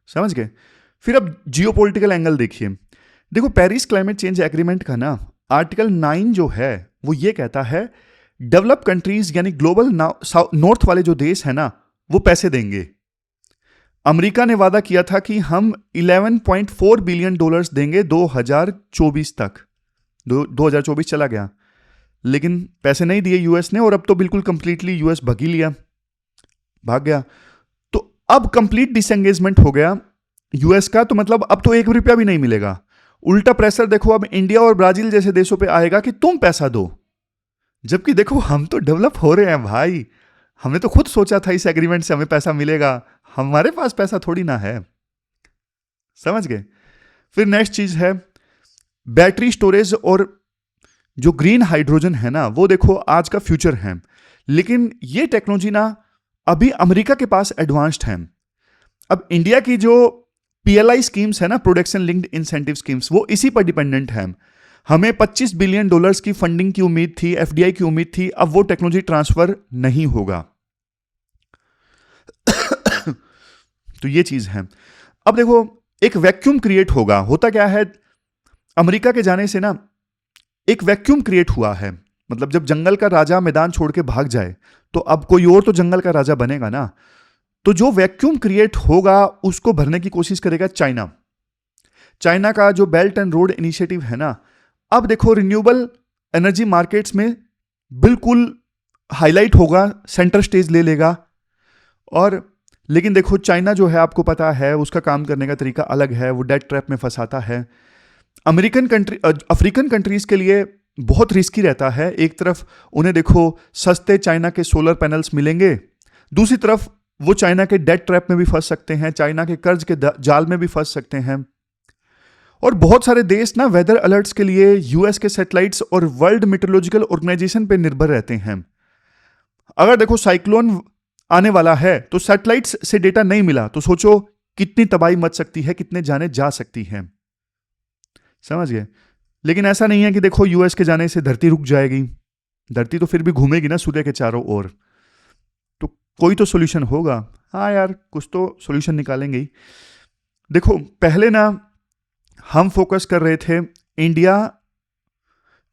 समझ गए। फिर अब जियोपॉलिटिकल एंगल देखिए। देखो पेरिस क्लाइमेट चेंज एग्रीमेंट का ना आर्टिकल 9 जो है वो ये कहता है डेवलप कंट्रीज यानी ग्लोबल नॉर्थ वाले जो देश है ना वो पैसे देंगे। अमेरिका ने वादा किया था कि हम $11.4 बिलियन देंगे 2024 तक। 2024 चला गया लेकिन पैसे नहीं दिए यूएस ने, और अब तो बिल्कुल कंप्लीटली यूएस भाग गया। तो अब कंप्लीट डिसएंगेजमेंट हो गया यूएस का, तो मतलब अब तो $1 भी नहीं मिलेगा। उल्टा प्रेशर देखो अब इंडिया और ब्राजील जैसे देशों पे आएगा कि तुम पैसा दो, जबकि देखो हम तो डेवलप हो रहे हैं भाई। हमने तो खुद सोचा था इस एग्रीमेंट से हमें पैसा मिलेगा, हमारे पास पैसा थोड़ी ना है। समझ गए। फिर नेक्स्ट चीज है बैटरी स्टोरेज और जो ग्रीन हाइड्रोजन है ना वो देखो आज का फ्यूचर है, लेकिन ये टेक्नोलॉजी ना अभी अमेरिका के पास एडवांस्ड है। अब इंडिया की जो पीएलआई स्कीम्स है ना, प्रोडक्शन लिंक्ड इंसेंटिव स्कीम्स, वो इसी पर डिपेंडेंट है। हमें $25 बिलियन की फंडिंग की उम्मीद थी, एफडीआई की उम्मीद थी, अब वो टेक्नोलॉजी ट्रांसफर नहीं होगा। तो ये चीज है। अब देखो एक वैक्यूम क्रिएट होगा। होता क्या है, अमेरिका के जाने से ना एक वैक्यूम क्रिएट हुआ है। मतलब जब जंगल का राजा मैदान छोड़ के भाग जाए तो अब कोई और तो जंगल का राजा बनेगा ना। तो जो वैक्यूम क्रिएट होगा उसको भरने की कोशिश करेगा चाइना का जो बेल्ट एंड रोड इनिशिएटिव है ना, अब देखो रिन्यूएबल एनर्जी मार्केट्स में बिल्कुल हाईलाइट होगा, सेंटर स्टेज ले लेगा। और लेकिन देखो चाइना जो है आपको पता है उसका काम करने का तरीका अलग है, वो डेट ट्रैप में फंसाता है। अफ्रीकन कंट्रीज के लिए बहुत रिस्की रहता है। एक तरफ उन्हें देखो सस्ते चाइना के सोलर पैनल्स मिलेंगे, दूसरी तरफ वो चाइना के डेट ट्रैप में भी फंस सकते हैं, चाइना के कर्ज के जाल में भी फंस सकते हैं। और बहुत सारे देश ना वेदर अलर्ट्स के लिए यूएस के सैटेलाइट्स और वर्ल्ड मेट्रोलॉजिकल ऑर्गेनाइजेशन पे निर्भर रहते हैं। अगर देखो साइक्लोन आने वाला है तो सैटेलाइट्स से डेटा नहीं मिला तो सोचो कितनी तबाही मच सकती है, कितने जाने जा सकती है। समझ गए। लेकिन ऐसा नहीं है कि देखो यूएस के जाने से धरती रुक जाएगी, धरती तो फिर भी घूमेगी ना सूर्य के चारों ओर, तो कोई तो सॉल्यूशन होगा। हाँ यार कुछ तो सॉल्यूशन निकालेंगे ही। देखो पहले ना हम फोकस कर रहे थे इंडिया,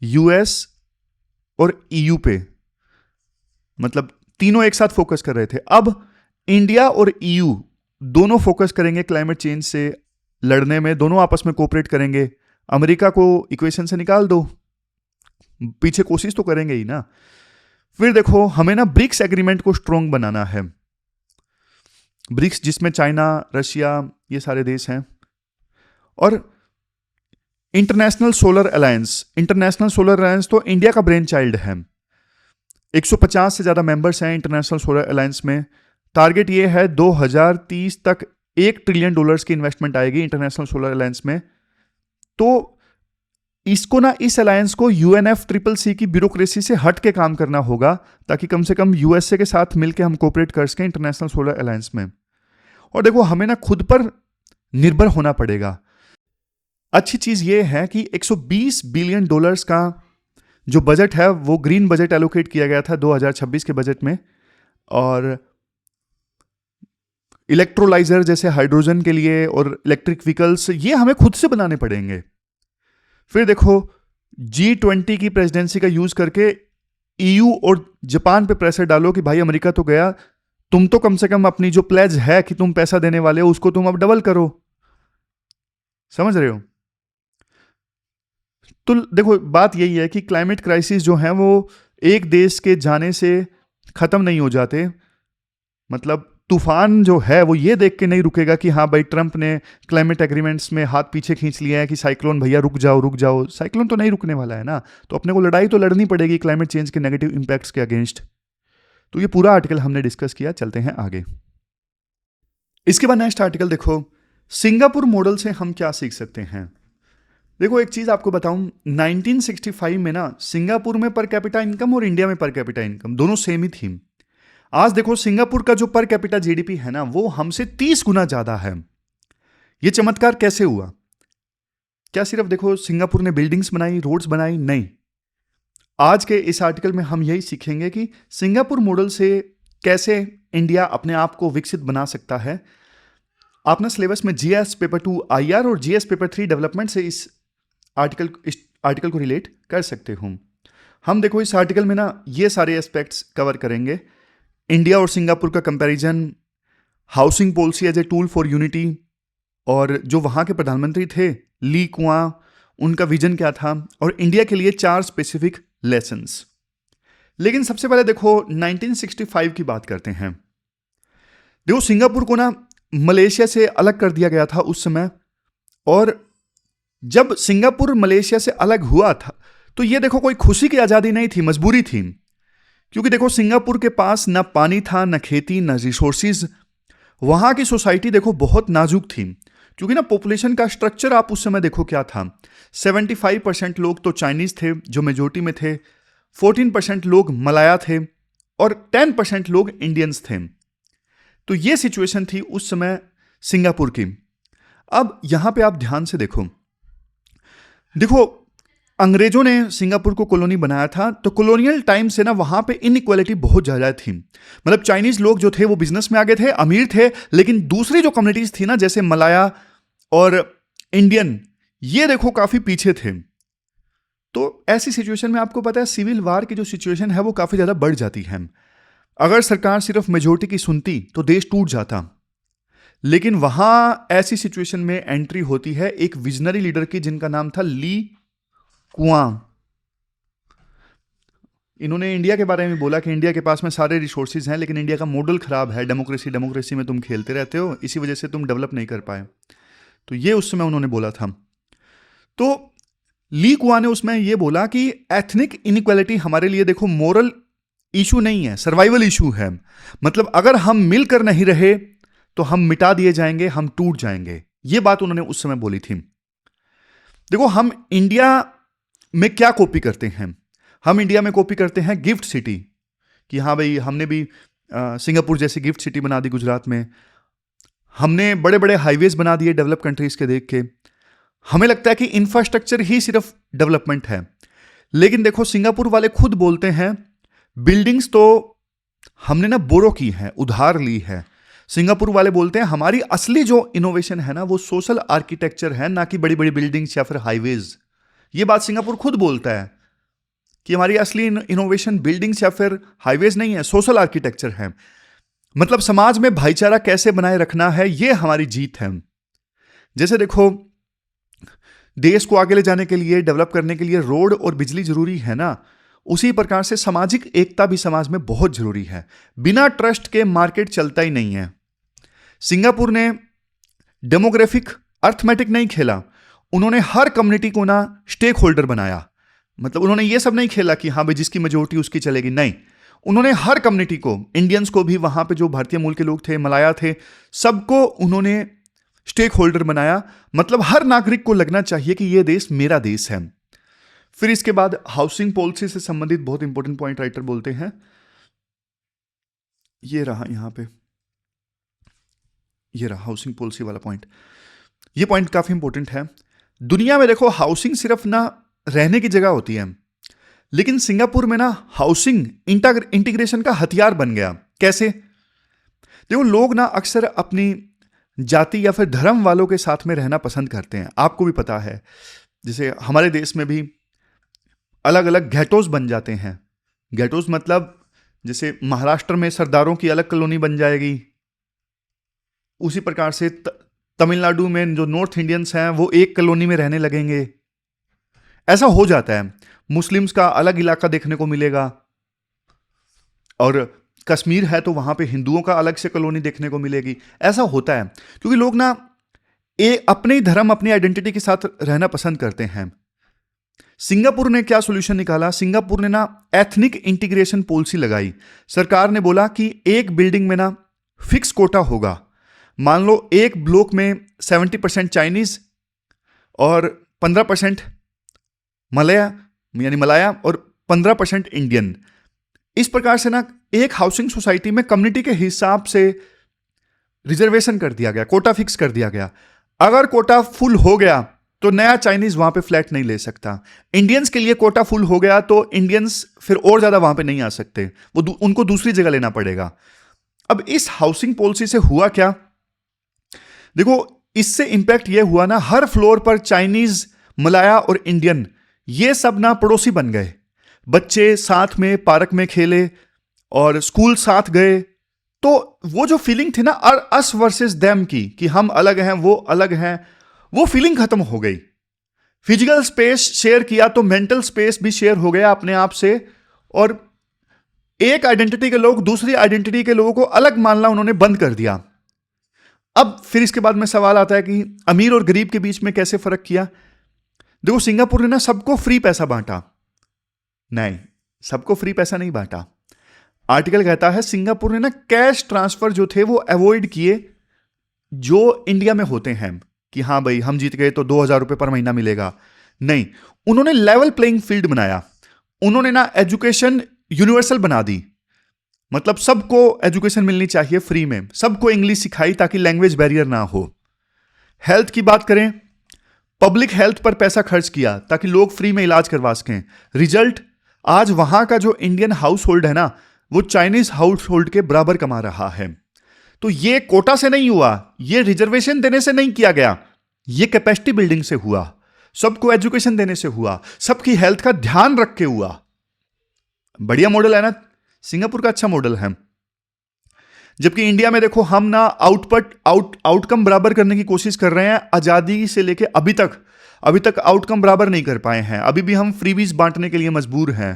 यूएस और ईयू पे, मतलब तीनों एक साथ फोकस कर रहे थे। अब इंडिया और ईयू दोनों फोकस करेंगे क्लाइमेट चेंज से लड़ने में, दोनों आपस में कोऑपरेट करेंगे। अमेरिका को इक्वेशन से निकाल दो, पीछे कोशिश तो करेंगे ही ना। फिर देखो हमें ना ब्रिक्स एग्रीमेंट को स्ट्रॉन्ग बनाना है। ब्रिक्स जिसमें चाइना, रशिया, ये सारे देश हैं। और इंटरनेशनल सोलर अलायंस तो इंडिया का ब्रेन चाइल्ड है। 150 से ज्यादा मेंबर्स हैं इंटरनेशनल सोलर अलायंस में। टारगेट ये है 2030 तक $1 ट्रिलियन की इन्वेस्टमेंट आएगी इंटरनेशनल सोलर अलायंस में। तो इसको ना इस अलायंस को UNFCCC की ब्यूरोक्रेसी से हट के काम करना होगा ताकि कम से कम यूएसए के साथ मिलकर हम कोऑपरेट कर सकें इंटरनेशनल सोलर अलायंस में। और देखो हमें ना खुद पर निर्भर होना पड़ेगा। अच्छी चीज ये है कि $120 बिलियन का जो बजट है वो ग्रीन बजट एलोकेट किया गया था 2026 के बजट में। और इलेक्ट्रोलाइजर जैसे हाइड्रोजन के लिए और इलेक्ट्रिक व्हीकल्स, ये हमें खुद से बनाने पड़ेंगे। फिर देखो G20 की प्रेसिडेंसी का यूज करके EU और जापान पे प्रेशर डालो कि भाई अमेरिका तो गया, तुम तो कम से कम अपनी जो प्लेज है कि तुम पैसा देने वाले हो उसको तुम अब डबल करो। समझ रहे हो? तो देखो बात यही है कि क्लाइमेट क्राइसिस जो है वो एक देश के जाने से खत्म नहीं हो जाते। मतलब तूफान जो है वो ये देख के नहीं रुकेगा कि हाँ भाई ट्रंप ने क्लाइमेट एग्रीमेंट्स में हाथ पीछे खींच लिया है कि साइक्लोन भैया रुक जाओ रुक जाओ। साइक्लोन तो नहीं रुकने वाला है ना, तो अपने को लड़ाई तो लड़नी पड़ेगी क्लाइमेट चेंज के नेगेटिव इंपैक्ट्स के अगेंस्ट। तो ये पूरा आर्टिकल हमने डिस्कस किया, चलते हैं आगे। इसके बाद नेक्स्ट आर्टिकल देखो, सिंगापुर मॉडल से हम क्या सीख सकते हैं। देखो एक चीज आपको बताऊं, 1965 में ना सिंगापुर में पर कैपिटा इनकम और इंडिया में पर कैपिटा इनकम दोनों सेम ही थी। आज देखो सिंगापुर का जो पर कैपिटा जीडीपी है ना वो हमसे 30 गुना ज्यादा है। ये चमत्कार कैसे हुआ? क्या सिर्फ देखो सिंगापुर ने बिल्डिंग्स बनाई, रोड्स बनाई? नहीं। आज के इस आर्टिकल में हम यही सीखेंगे कि सिंगापुर मॉडल से कैसे इंडिया अपने आप को विकसित बना सकता है। आप ना सिलेबस में जीएस पेपर 2 IR और जीएस पेपर 3 डेवलपमेंट से इस आर्टिकल को रिलेट कर सकते हो। हम देखो इस आर्टिकल में ना ये सारे एस्पेक्ट्स कवर करेंगे। इंडिया और सिंगापुर का comparison, housing policy as a tool for unity, और जो वहाँ के प्रधानमंत्री थे ली कुआं, उनका विजन क्या था, और इंडिया के लिए 4 स्पेसिफिक लेसन्स। लेकिन सबसे पहले देखो 1965 की बात करते हैं। देखो सिंगापुर को ना मलेशिया से अलग कर दिया गया था उस समय, और जब सिंगापुर मलेशिया से अलग हुआ था तो ये देखो कोई खुशी की आज़ादी नहीं थी, मजबूरी थी। क्योंकि देखो सिंगापुर के पास ना पानी था, ना खेती, ना रिसोर्सिस। वहाँ की सोसाइटी देखो बहुत नाजुक थी, क्योंकि ना पॉपुलेशन का स्ट्रक्चर आप उस समय देखो क्या था। 75% लोग तो चाइनीज थे जो मेजोरिटी में थे, 14% लोग मलाया थे, और 10% लोग इंडियंस थे। तो ये सिचुएशन थी उस समय सिंगापुर की। अब यहां पे आप ध्यान से देखो, अंग्रेजों ने सिंगापुर को कॉलोनी बनाया था, तो कॉलोनियल टाइम से ना वहां पे इनइक्वालिटी बहुत ज्यादा थी। मतलब चाइनीज लोग जो थे वो बिजनेस में आगे थे, अमीर थे, लेकिन दूसरी जो कम्युनिटीज थी ना जैसे मलाया और इंडियन, ये देखो काफी पीछे थे। तो ऐसी सिचुएशन में आपको पता है सिविल वार की जो सिचुएशन है वो काफी ज्यादा बढ़ जाती है। अगर सरकार सिर्फ मेजोरिटी की सुनती तो देश टूट जाता। लेकिन वहां ऐसी सिचुएशन में एंट्री होती है एक विजनरी लीडर की जिनका नाम था ली कुआं। इन्होंने इंडिया के बारे में बोला कि इंडिया के पास में सारे रिसोर्सेज हैं, लेकिन इंडिया का मॉडल खराब है, डेमोक्रेसी में तुम खेलते रहते हो, इसी वजह से तुम डेवलप नहीं कर पाए। तो ये उस समय उन्होंने बोला था। तो ली कुआं ने उसमें ये बोला कि एथनिक इनइक्वालिटी हमारे लिए देखो मोरल इशू नहीं है, सर्वाइवल इशू है। मतलब अगर हम मिलकर नहीं रहे तो हम मिटा दिए जाएंगे, हम टूट जाएंगे। ये बात उन्होंने उस समय बोली थी। देखो हम इंडिया में क्या कॉपी करते हैं, हम इंडिया में कॉपी करते हैं गिफ्ट सिटी, कि हाँ भाई हमने भी सिंगापुर जैसी गिफ्ट सिटी बना दी गुजरात में, हमने बड़े बड़े हाईवेज बना दिए डेवलप कंट्रीज के देख के। हमें लगता है कि इंफ्रास्ट्रक्चर ही सिर्फ डेवलपमेंट है, लेकिन देखो सिंगापुर वाले खुद बोलते हैं बिल्डिंग्स तो हमने ना बोरो की है, उधार ली है। सिंगापुर वाले बोलते हैं हमारी असली जो इनोवेशन है ना वो सोशल आर्किटेक्चर है, ना कि बड़ी बड़ी बिल्डिंग्स या फिर हाईवेज। ये बात सिंगापुर खुद बोलता है कि हमारी असली इनोवेशन बिल्डिंग्स या फिर हाईवेज नहीं है, सोशल आर्किटेक्चर है। मतलब समाज में भाईचारा कैसे बनाए रखना है, ये हमारी जीत है। जैसे देखो देश को आगे ले जाने के लिए, डेवलप करने के लिए रोड और बिजली जरूरी है ना, उसी प्रकार से सामाजिक एकता भी समाज में बहुत जरूरी है। बिना ट्रस्ट के मार्केट चलता ही नहीं है। सिंगापुर ने डेमोग्राफिक अर्थमेटिक नहीं खेला, उन्होंने हर कम्युनिटी को ना स्टेक होल्डर बनाया। मतलब उन्होंने ये सब नहीं खेला कि हाँ भाई जिसकी मेजोरिटी उसकी चलेगी, नहीं, उन्होंने हर कम्युनिटी को, इंडियंस को भी, वहां पे जो भारतीय मूल के लोग थे, मलाया थे, सबको उन्होंने स्टेक होल्डर बनाया। मतलब हर नागरिक को लगना चाहिए कि यह देश मेरा देश है। फिर इसके बाद हाउसिंग पॉलिसी से संबंधित बहुत इंपॉर्टेंट पॉइंट राइटर बोलते हैं, ये रहा यहां पे, ये रहा हाउसिंग पॉलिसी वाला पॉइंट। ये पॉइंट काफी इंपॉर्टेंट है। दुनिया में देखो हाउसिंग सिर्फ ना रहने की जगह होती है, लेकिन सिंगापुर में ना हाउसिंग इंटीग्रेशन का हथियार बन गया। कैसे? देखो लोग ना अक्सर अपनी जाति या फिर धर्म वालों के साथ में रहना पसंद करते हैं, आपको भी पता है। जैसे हमारे देश में भी अलग अलग घेटोस बन जाते हैं। घेटोस मतलब जैसे महाराष्ट्र में सरदारों की अलग कॉलोनी बन जाएगी, उसी प्रकार से तमिलनाडु में जो नॉर्थ इंडियंस हैं वो एक कॉलोनी में रहने लगेंगे। ऐसा हो जाता है। मुस्लिम्स का अलग इलाका देखने को मिलेगा, और कश्मीर है तो वहां पे हिंदुओं का अलग से कॉलोनी देखने को मिलेगी। ऐसा होता है क्योंकि लोग ना अपने ही धर्म, अपनी आइडेंटिटी के साथ रहना पसंद करते हैं। सिंगापुर ने क्या सॉल्यूशन निकाला? सिंगापुर ने ना एथनिक इंटीग्रेशन पॉलिसी लगाई। सरकार ने बोला कि एक बिल्डिंग में ना फिक्स कोटा होगा। मान लो एक ब्लॉक में 70% चाइनीज और 15% मलाया और 15% इंडियन। इस प्रकार से ना एक हाउसिंग सोसाइटी में कम्युनिटी के हिसाब से रिजर्वेशन कर दिया गया, कोटा फिक्स कर दिया गया। अगर कोटा फुल हो गया तो नया चाइनीज वहां पे फ्लैट नहीं ले सकता। इंडियंस के लिए कोटा फुल हो गया तो इंडियंस फिर और ज्यादा वहां पे नहीं आ सकते, वो उनको दूसरी जगह लेना पड़ेगा। अब इस हाउसिंग पॉलिसी से हुआ क्या? देखो इससे इंपैक्ट ये हुआ ना, हर फ्लोर पर चाइनीज, मलाया और इंडियन ये सब ना पड़ोसी बन गए। बच्चे साथ में पार्क में खेले और स्कूल साथ गए। तो वो जो फीलिंग थी ना अस वर्सेस देम की, कि हम अलग हैं वो अलग हैं, वो फीलिंग खत्म हो गई। फिजिकल स्पेस शेयर किया तो मेंटल स्पेस भी शेयर हो गया अपने आप से, और एक आइडेंटिटी के लोग दूसरी आइडेंटिटी के लोगों को अलग मानना उन्होंने बंद कर दिया। अब फिर इसके बाद में सवाल आता है कि अमीर और गरीब के बीच में कैसे फर्क किया? देखो सिंगापुर ने ना सबको फ्री पैसा बांटा। नहीं, सबको फ्री पैसा नहीं बांटा। आर्टिकल कहता है सिंगापुर ने ना कैश ट्रांसफर जो थे वो अवॉइड किए, जो इंडिया में होते हैं कि हाँ भाई हम जीत गए तो 2,000 रुपए पर महीना मिलेगा। नहीं, उन्होंने लेवल प्लेइंग फील्ड बनाया। उन्होंने ना एजुकेशन यूनिवर्सल बना दी, मतलब सबको एजुकेशन मिलनी चाहिए फ्री में, सबको इंग्लिश सिखाई ताकि लैंग्वेज बैरियर ना हो। हेल्थ की बात करें, पब्लिक हेल्थ पर पैसा खर्च किया ताकि लोग फ्री में इलाज करवा सकें। रिजल्ट, आज वहां का जो इंडियन हाउस होल्ड है ना वो चाइनीज हाउस होल्ड के बराबर कमा रहा है। तो ये कोटा से नहीं हुआ, ये रिजर्वेशन देने से नहीं किया गया, ये कैपेसिटी बिल्डिंग से हुआ, सबको एजुकेशन देने से हुआ, सबकी हेल्थ का ध्यान रख के हुआ। बढ़िया मॉडल है ना, सिंगापुर का अच्छा मॉडल है। जबकि इंडिया में देखो हम ना आउटकम बराबर करने की कोशिश कर रहे हैं। आजादी से लेके अभी तक आउटकम बराबर नहीं कर पाए हैं। अभी भी हम फ्रीबीज बांटने के लिए मजबूर हैं।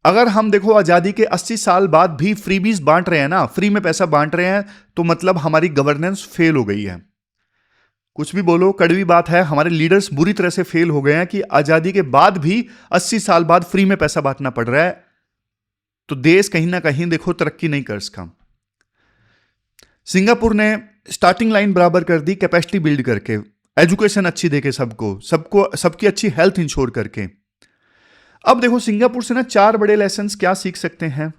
अगर हम देखो आजादी के 80 साल बाद भी फ्रीबीज बांट रहे हैं ना, फ्री में पैसा बांट रहे हैं, तो मतलब हमारी गवर्नेंस फेल हो गई है। कुछ भी बोलो, कड़वी बात है, हमारे लीडर्स बुरी तरह से फेल हो गए हैं कि आजादी के बाद भी 80 साल बाद फ्री में पैसा बांटना पड़ रहा है। तो देश कहीं ना कहीं देखो तरक्की नहीं कर सका। सिंगापुर ने स्टार्टिंग लाइन बराबर कर दी कैपेसिटी बिल्ड करके, एजुकेशन अच्छी देके सबको सबकी अच्छी हेल्थ इंश्योर करके। अब देखो सिंगापुर से ना 4 बड़े लेसन्स क्या सीख सकते हैं।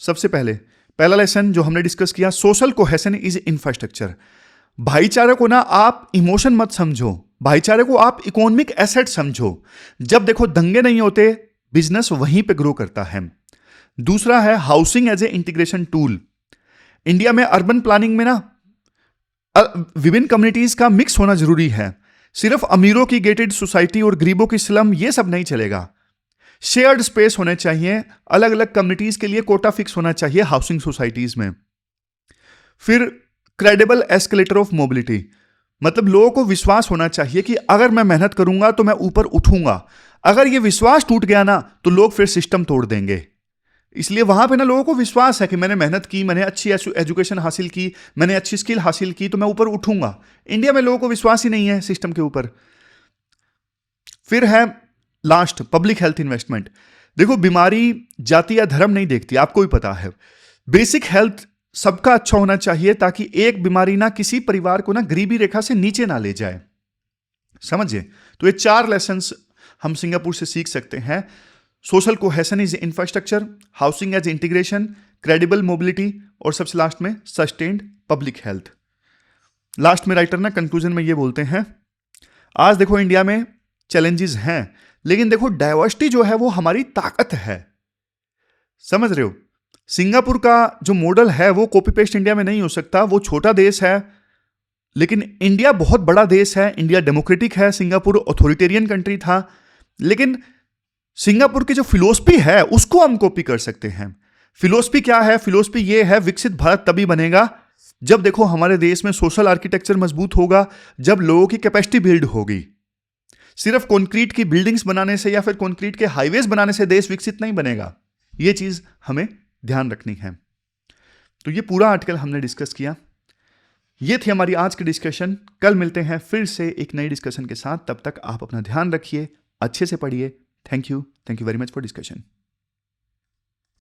सबसे पहला लेसन जो हमने डिस्कस किया, सोशल कोहेशन इज इंफ्रास्ट्रक्चर। भाईचारे को ना आप इमोशन मत समझो, भाईचारे को आप इकोनॉमिक एसेट समझो। जब देखो दंगे नहीं होते, बिजनेस वहीं पे ग्रो करता है। दूसरा है housing as a integration tool. India में अर्बन प्लानिंग में ना विभिन्न कम्युनिटीज का मिक्स होना जरूरी है। सिर्फ अमीरों की गेटेड सोसाइटी और गरीबों की स्लम ये सब नहीं चलेगा। शेयर्ड स्पेस होने चाहिए, अलग अलग कम्युनिटीज के लिए कोटा फिक्स होना चाहिए हाउसिंग सोसाइटीज में। फिर क्रेडिबल एस्केलेटर ऑफ मोबिलिटी, मतलब लोगों को विश्वास होना चाहिए कि अगर मैं मेहनत करूंगा तो मैं ऊपर उठूंगा। अगर ये विश्वास टूट गया ना तो लोग फिर सिस्टम तोड़ देंगे। इसलिए वहां पे ना लोगों को विश्वास है कि मैंने मेहनत की, मैंने अच्छी एजुकेशन हासिल की, मैंने अच्छी स्किल हासिल की तो मैं ऊपर उठूंगा। इंडिया में लोगों को विश्वास ही नहीं है सिस्टम के ऊपर। फिर है लास्ट, पब्लिक हेल्थ इन्वेस्टमेंट। देखो बीमारी जाति या धर्म नहीं देखती, आपको भी पता है। बेसिक हेल्थ सबका अच्छा होना चाहिए ताकि एक बीमारी ना किसी परिवार को ना गरीबी रेखा से नीचे ना ले जाए। समझिए, तो ये 4 लेसन्स हम सिंगापुर से सीख सकते हैं। Social cohesion is infrastructure, housing as integration, credible mobility और सबसे लास्ट में सस्टेन्ड पब्लिक हेल्थ। लास्ट में राइटर ना कंक्लूजन में ये बोलते हैं, आज देखो इंडिया में चैलेंजेस हैं, लेकिन देखो डाइवर्सिटी जो है वो हमारी ताकत है। समझ रहे हो? सिंगापुर का जो मॉडल है वो कॉपी पेस्ट इंडिया में नहीं हो सकता। वो छोटा देश है, लेकिन इंडिया बहुत बड़ा देश है। इंडिया डेमोक्रेटिक है, सिंगापुर ऑथोरिटेरियन कंट्री था। लेकिन सिंगापुर की जो फिलोसफी है उसको हम कॉपी कर सकते हैं। फिलोसफी क्या है? फिलोसफी ये है, विकसित भारत तभी बनेगा जब देखो हमारे देश में सोशल आर्किटेक्चर मजबूत होगा, जब लोगों की कैपेसिटी बिल्ड होगी। सिर्फ कंक्रीट की बिल्डिंग्स बनाने से या फिर कंक्रीट के हाईवेज बनाने से देश विकसित नहीं बनेगा। यह चीज हमें ध्यान रखनी है। तो ये पूरा आर्टिकल हमने डिस्कस किया। ये थी हमारी आज की डिस्कशन। कल मिलते हैं फिर से एक नई डिस्कशन के साथ। तब तक आप अपना ध्यान रखिए, अच्छे से पढ़िए। Thank you very much for discussion.